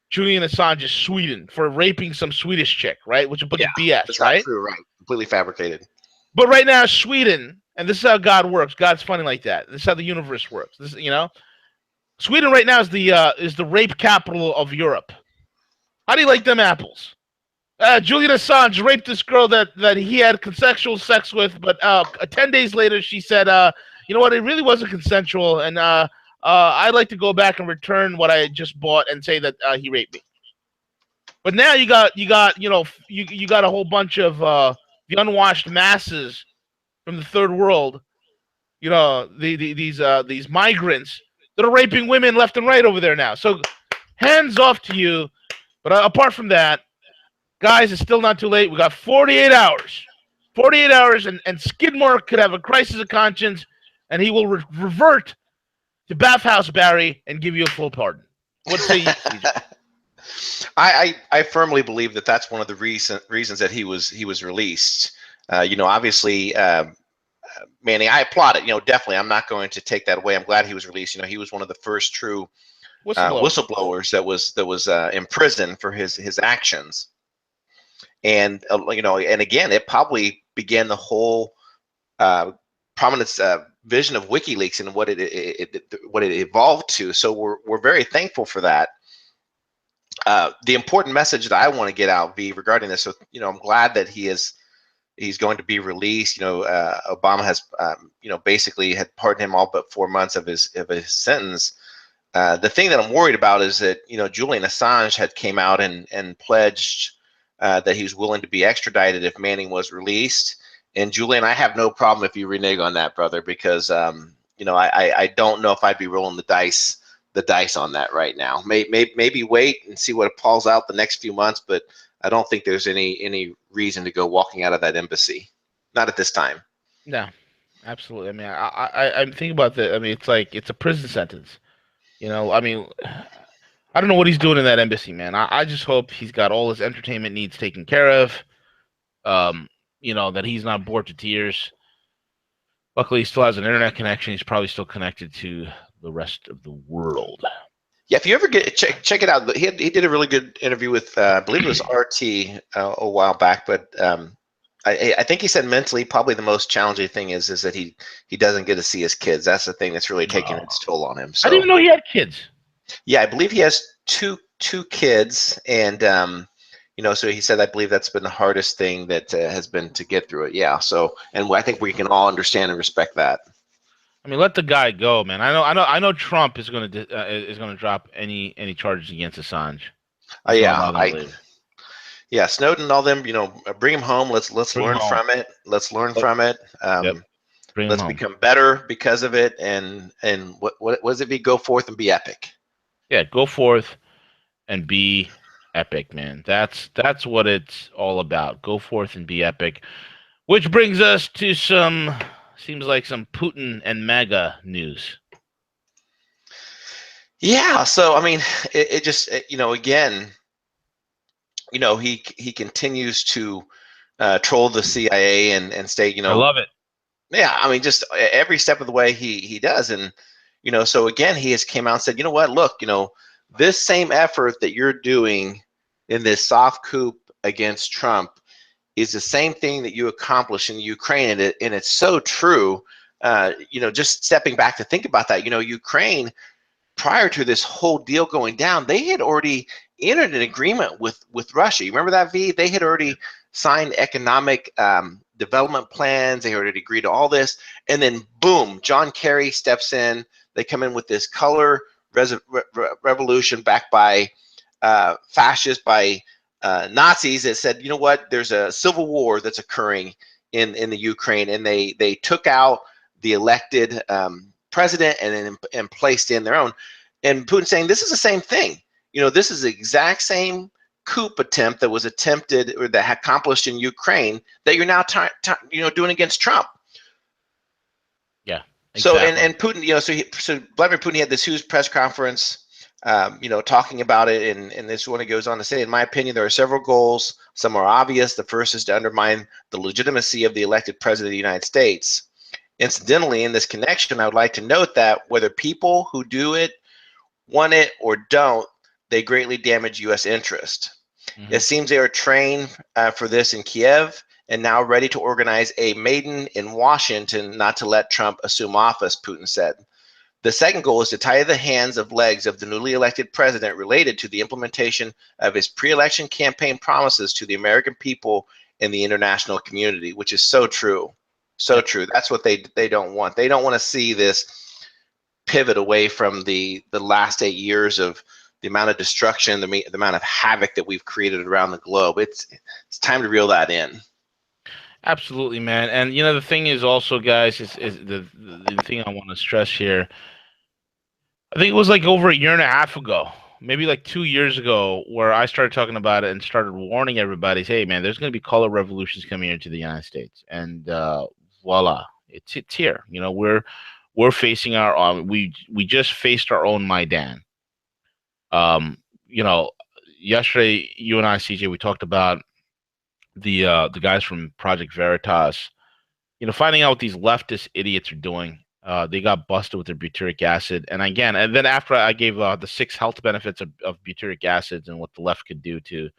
B: Julian Assange is Sweden for raping some Swedish chick, right? Which is a bunch of BS,
A: that's
B: right?
A: Not true, right? Completely fabricated.
B: But right now, Sweden, and this is how God works. God's funny like that. This is how the universe works. Sweden right now is the rape capital of Europe. How do you like them apples? Julian Assange raped this girl that he had consensual sex with, but 10 days later she said, you know what, it really wasn't consensual, and I'd like to go back and return what I just bought and say that he raped me. But now you got you got a whole bunch of the unwashed masses from the third world. These migrants that are raping women left and right over there now. So hands off to you. But apart from that, guys, it's still not too late. We got 48 hours. 48 hours, and Skidmore could have a crisis of conscience, and he will revert to Bathhouse Barry and give you a full pardon. What say you, CJ?
A: I firmly believe that that's one of the reasons that he was released. Obviously, Manny, I applaud it. Definitely, I'm not going to take that away. I'm glad he was released. He was one of the first true whistleblowers that was in prison for his actions. And and again, it probably began the whole prominence vision of WikiLeaks and what it evolved to. So we're very thankful for that. The important message that I want to get out, V, regarding this, so I'm glad that he's going to be released. Obama has basically had pardoned him all but 4 months of his sentence. The thing that I'm worried about is that Julian Assange had came out and pledged that he was willing to be extradited if Manning was released. And Julian, I have no problem if you renege on that, brother, because I don't know if I'd be rolling the dice on that right now. Maybe wait and see what falls out the next few months, but I don't think there's any reason to go walking out of that embassy, not at this time.
B: No, absolutely. I mean, I'm thinking about that. I mean, it's a prison sentence. I mean, I don't know what he's doing in that embassy, man. I just hope he's got all his entertainment needs taken care of. That he's not bored to tears. Luckily, he still has an internet connection. He's probably still connected to the rest of the world.
A: Yeah, if you ever check it out, he did a really good interview with I believe it was RT a while back, but I think he said mentally probably the most challenging thing is that he doesn't get to see his kids. That's the thing that's really taking its toll on him. So
B: I didn't even know he had kids.
A: Yeah, I believe he has two kids, and so he said I believe that's been the hardest thing that has been to get through it. Yeah, so and I think we can all understand and respect that.
B: I mean, let the guy go, man. I know Trump is going to drop any charges against Assange.
A: Yeah, Snowden and all them, bring him home. Let's learn from it. Let's learn from it.
B: Yep.
A: Let's become better because of it. And what does it be? Go forth and be epic.
B: Yeah, go forth and be epic, man. That's what it's all about. Go forth and be epic. Which brings us to seems like some Putin and MAGA news.
A: Yeah, so I mean, it just again, he continues to troll the CIA and state,
B: I love it.
A: Yeah, I mean, just every step of the way he does, and so again, he has came out and said, what, look, this same effort that you're doing in this soft coup against Trump is the same thing that you accomplished in Ukraine, and it's so true. Just stepping back to think about that, Ukraine, prior to this whole deal going down, they had already entered an agreement with Russia. You remember that, V? They had already signed economic development plans. They already agreed to all this, and then boom, John Kerry steps in. They come in with this color revolution backed by fascists, by Nazis that said, you know what, there's a civil war that's occurring in the Ukraine, and they took out the elected president and placed in their own. And Putin saying this is the same thing. This is the exact same coup attempt that was attempted or that had accomplished in Ukraine that you're now doing against Trump.
B: Yeah. Exactly.
A: So and Putin, so Vladimir Putin had this huge press conference, talking about it, and this one, it goes on to say, in my opinion, there are several goals. Some are obvious. The first is to undermine the legitimacy of the elected president of the United States. Incidentally, in this connection, I would like to note that whether people who do it want it or don't, they greatly damage U.S. interest. Mm-hmm. It seems they are trained for this in Kiev and now ready to organize a maiden in Washington not to let Trump assume office, Putin said. The second goal is to tie the hands of legs of the newly elected president related to the implementation of his pre-election campaign promises to the American people and the international community, which is so true. So true. That's what they don't want. They don't want to see this pivot away from the last 8 years of the amount of destruction, the amount of havoc that we've created around the globe. It's time to reel that in.
B: Absolutely, man. And the thing is also, guys, is the thing I want to stress here. I think it was like over a year and a half ago, maybe like 2 years ago, where I started talking about it and started warning everybody, hey, man, there's going to be color revolutions coming into the United States, and voila, it's here. We're facing our we just faced our own Maidan. Um, you know, Yesterday you and I, CJ, we talked about the guys from Project Veritas, finding out what these leftist idiots are doing. They got busted with their butyric acid, and then after I gave the 6 health benefits of butyric acids and what the left could do to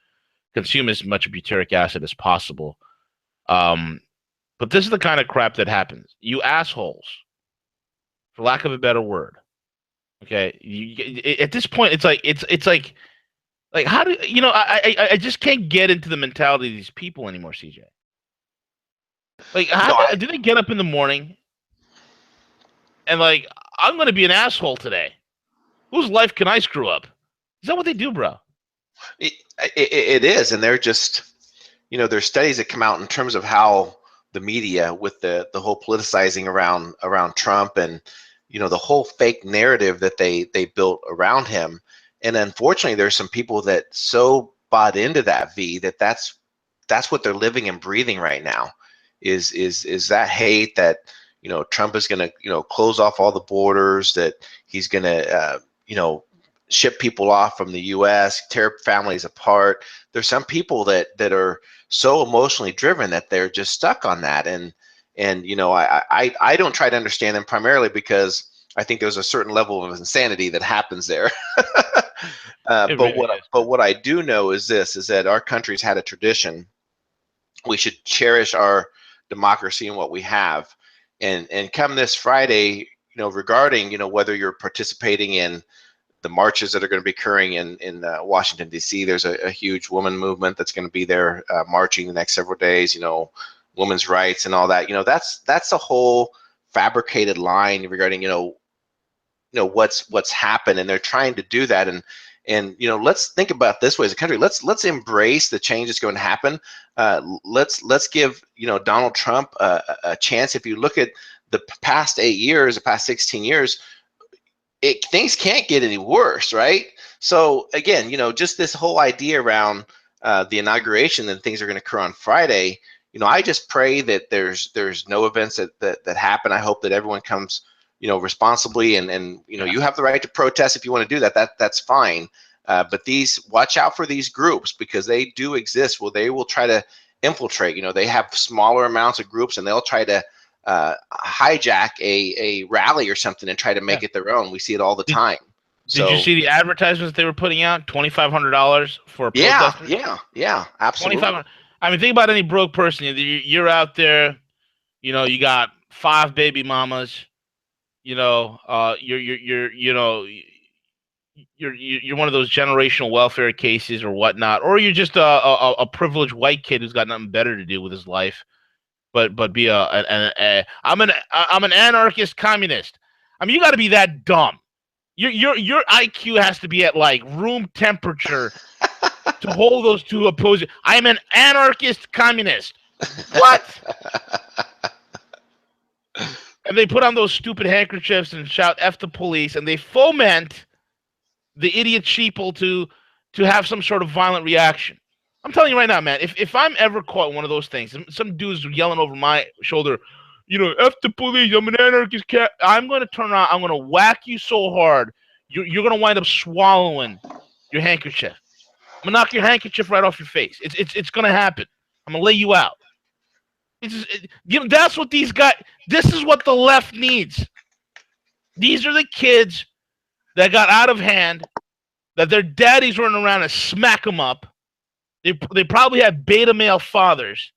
B: consume as much butyric acid as possible. But this is the kind of crap that happens. You assholes, for lack of a better word. Okay, at this point, it's like how do I just can't get into the mentality of these people anymore, CJ. Like, how do they get up in the morning and like, I'm going to be an asshole today? Whose life can I screw up? Is that what they do, bro?
A: It is, and they're just, there's studies that come out in terms of how the media, with the whole politicizing around Trump, and the whole fake narrative that they built around him. And unfortunately, there's some people that so bought into that that's what they're living and breathing right now. Is that hate that Trump is going to close off all the borders, that he's going to ship people off from the U.S., tear families apart. There's some people that are so emotionally driven that they're just stuck on that, and I don't try to understand them, primarily because I think there's a certain level of insanity that happens there. But what I do know is that our country's had a tradition. We should cherish our democracy and what we have, and come this Friday, regarding whether you're participating in the marches that are going to be occurring in Washington, D.C. There's a huge woman movement that's going to be there marching the next several days. Women's rights and all that. That's a whole fabricated line regarding what's happened, and they're trying to do that. And let's think about this way as a country. Let's embrace the change that's going to happen. Let's give Donald Trump a chance. If you look at the past 8 years, the past 16 years, things can't get any worse, right? So again, just this whole idea around the inauguration and things are going to occur on Friday. I just pray that there's no events that happen. I hope that everyone comes responsibly, and you have the right to protest if you want to do that. That's fine. But watch out for these groups, because they do exist. Well, they will try to infiltrate. They have smaller amounts of groups, and they'll try to hijack a rally or something and try to make it their own. We see it all the time.
B: Did you see the advertisements they were putting out? $2,500 for a protester?
A: Yeah, absolutely.
B: $2,500. I mean, think about any broke person. You're out there, you got 5 baby mamas. You're one of those generational welfare cases or whatnot, or you're just a privileged white kid who's got nothing better to do with his life, but be I'm an anarchist communist. I mean, you got to be that dumb. Your IQ has to be at like room temperature to hold those two opposing. I'm an anarchist communist. What? And they put on those stupid handkerchiefs and shout "F the police," and they foment the idiot sheeple to have some sort of violent reaction. I'm telling you right now, man, if I'm ever caught in one of those things, some dude's yelling over my shoulder, "F the police, I'm an anarchist cat," I'm going to turn around, I'm going to whack you so hard, you're going to wind up swallowing your handkerchief. I'm going to knock your handkerchief right off your face. It's going to happen. I'm going to lay you out. That's what these guys, this is what the left needs. These are the kids that got out of hand, that their daddies running around and smack them up. They probably had beta male fathers.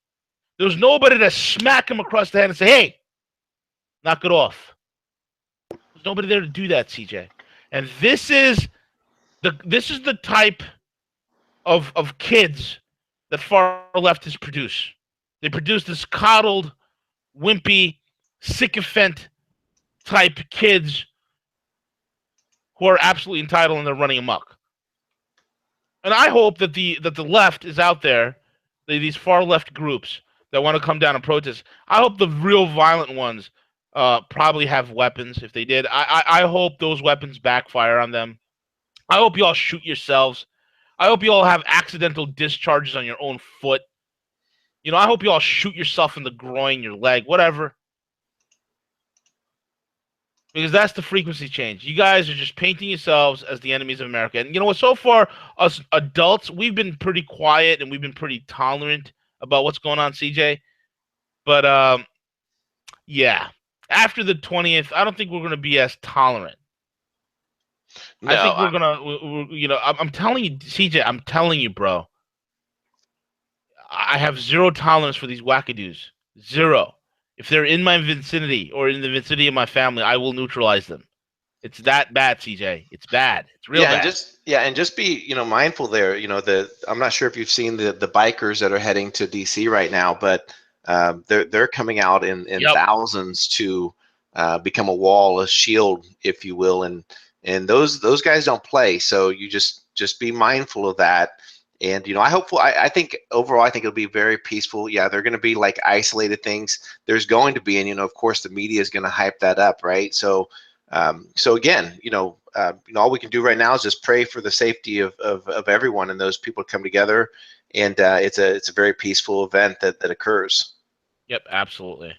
B: There was nobody to smack them across the head and say, "Hey, knock it off." There's nobody there to do that, CJ. And this is the type of kids that far leftists produce. They produce this coddled, wimpy, sycophant type kids who are absolutely entitled and they're running amok. And I hope that the left is out there, these far left groups that want to come down and protest. I hope the real violent ones probably have weapons. If they did, I hope those weapons backfire on them. I hope you all shoot yourselves. I hope you all have accidental discharges on your own foot. You know, I hope you all shoot yourself in the groin, your leg, whatever. Because that's the frequency change. You guys are just painting yourselves as the enemies of America. And you know what? So far, us adults, we've been pretty quiet and we've been pretty tolerant about what's going on, CJ. But yeah, after the 20th, I don't think we're going to be as tolerant. I
A: No,
B: think we're gonna, you know, I'm telling you, CJ, I'm telling you, bro. I have zero tolerance for these wackadoos. Zero. If they're in my vicinity or in the vicinity of my family, I will neutralize them. It's that bad, CJ. It's bad. It's real
A: yeah,
B: bad.
A: and just be mindful there. I'm not sure if you've seen the bikers that are heading to DC right now, but they're coming out in
B: Yep.
A: thousands to become a wall, a shield, if you will, and those guys don't play. So you just be mindful of that. And I think overall, I think it'll be very peaceful. Yeah, they're going to be like isolated things. There's going to be, and of course, the media is going to hype that up, right? So again, all we can do right now is just pray for the safety of everyone and those people come together. And it's a very peaceful event that occurs.
B: Yep, absolutely.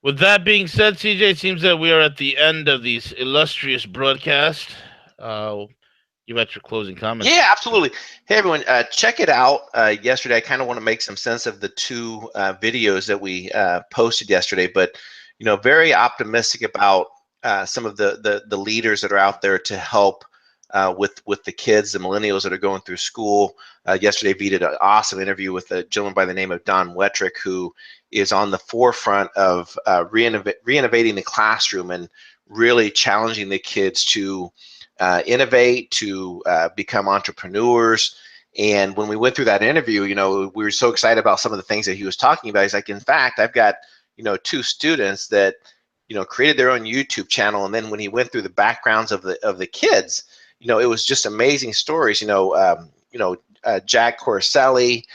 B: With that being said, CJ, it seems that we are at the end of these illustrious broadcasts. You got your closing comments.
A: Yeah, absolutely. Hey, everyone, check it out. Yesterday, I kind of want to make some sense of the two videos that we posted yesterday, but very optimistic about some of the leaders that are out there to help with the kids, the millennials that are going through school. Yesterday, we did an awesome interview with a gentleman by the name of Don Wettrick, who is on the forefront of reinnovating the classroom and really challenging the kids to innovate, to become entrepreneurs. And when we went through that interview, we were so excited about some of the things that he was talking about. He's like, in fact, I've got, two students that, created their own YouTube channel. And then when he went through the backgrounds of the kids, it was just amazing stories. Jack Corselli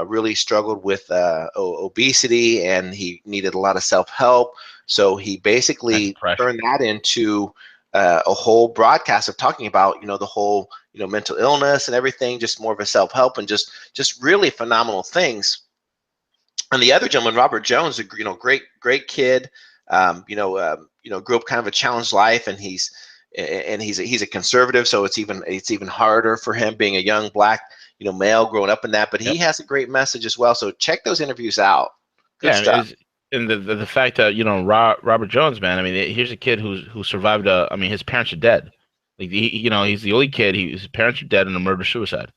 A: really struggled with obesity, and he needed a lot of self-help. So he basically turned that into a whole broadcast of talking about the whole mental illness and everything, just more of a self-help and just really phenomenal things. And the other gentleman, Robert Jones, a great kid, grew up kind of a challenged life, and he's a conservative, so it's even harder for him being a young black male growing up in that. But he has a great message as well. So check those interviews out. Good stuff.
B: And the fact that Robert Jones, man, I mean, here's a kid who survived his parents are dead. Like he's the only kid. His parents are dead in a murder suicide,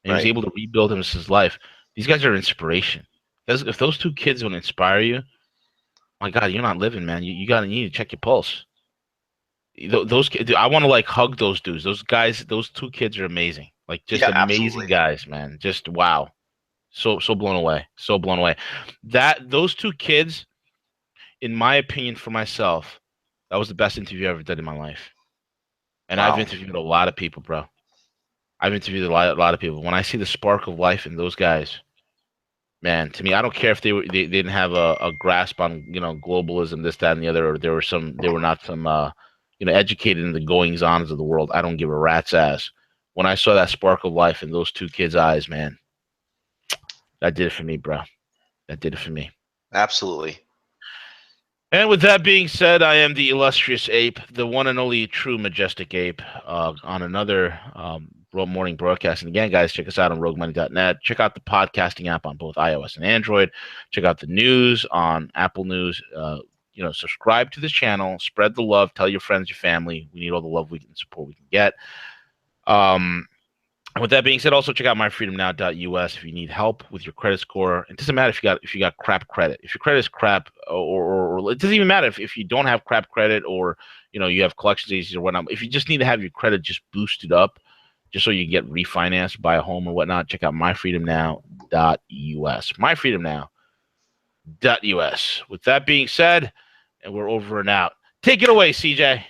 B: and he was able to rebuild his life. These guys are inspiration. If those two kids don't inspire you, my God, you're not living, man. You need to check your pulse. Those kids, I want to hug those dudes. Those guys, those two kids are amazing. Amazing absolutely. Guys, man. Just wow. So blown away. So blown away. Those two kids, in my opinion, for myself, that was the best interview I ever did in my life. And wow. I've interviewed a lot of people, bro. I've interviewed a lot of people. When I see the spark of life in those guys, man, to me, I don't care if they didn't have a grasp on globalism, this, that, and the other, or they were not some educated in the goings ons of the world. I don't give a rat's ass. When I saw that spark of life in those two kids' eyes, man, that did it for me, bro. That did it for me.
A: Absolutely.
B: And with that being said, I am the illustrious ape, the one and only true majestic ape, on another morning broadcast. And again, guys, check us out on roguemoney.net. Check out the podcasting app on both iOS and Android. Check out the news on Apple News. Subscribe to this channel. Spread the love. Tell your friends, your family. We need all the love we can support we can get. With that being said, also check out myfreedomnow.us if you need help with your credit score. It doesn't matter if you got crap credit. If your credit is crap, or it doesn't even matter if you don't have crap credit, or you have collections agencies or whatnot. If you just need to have your credit just boosted up, just so you get refinanced, buy a home or whatnot, check out myfreedomnow.us. Myfreedomnow.us. With that being said, and we're over and out. Take it away, CJ.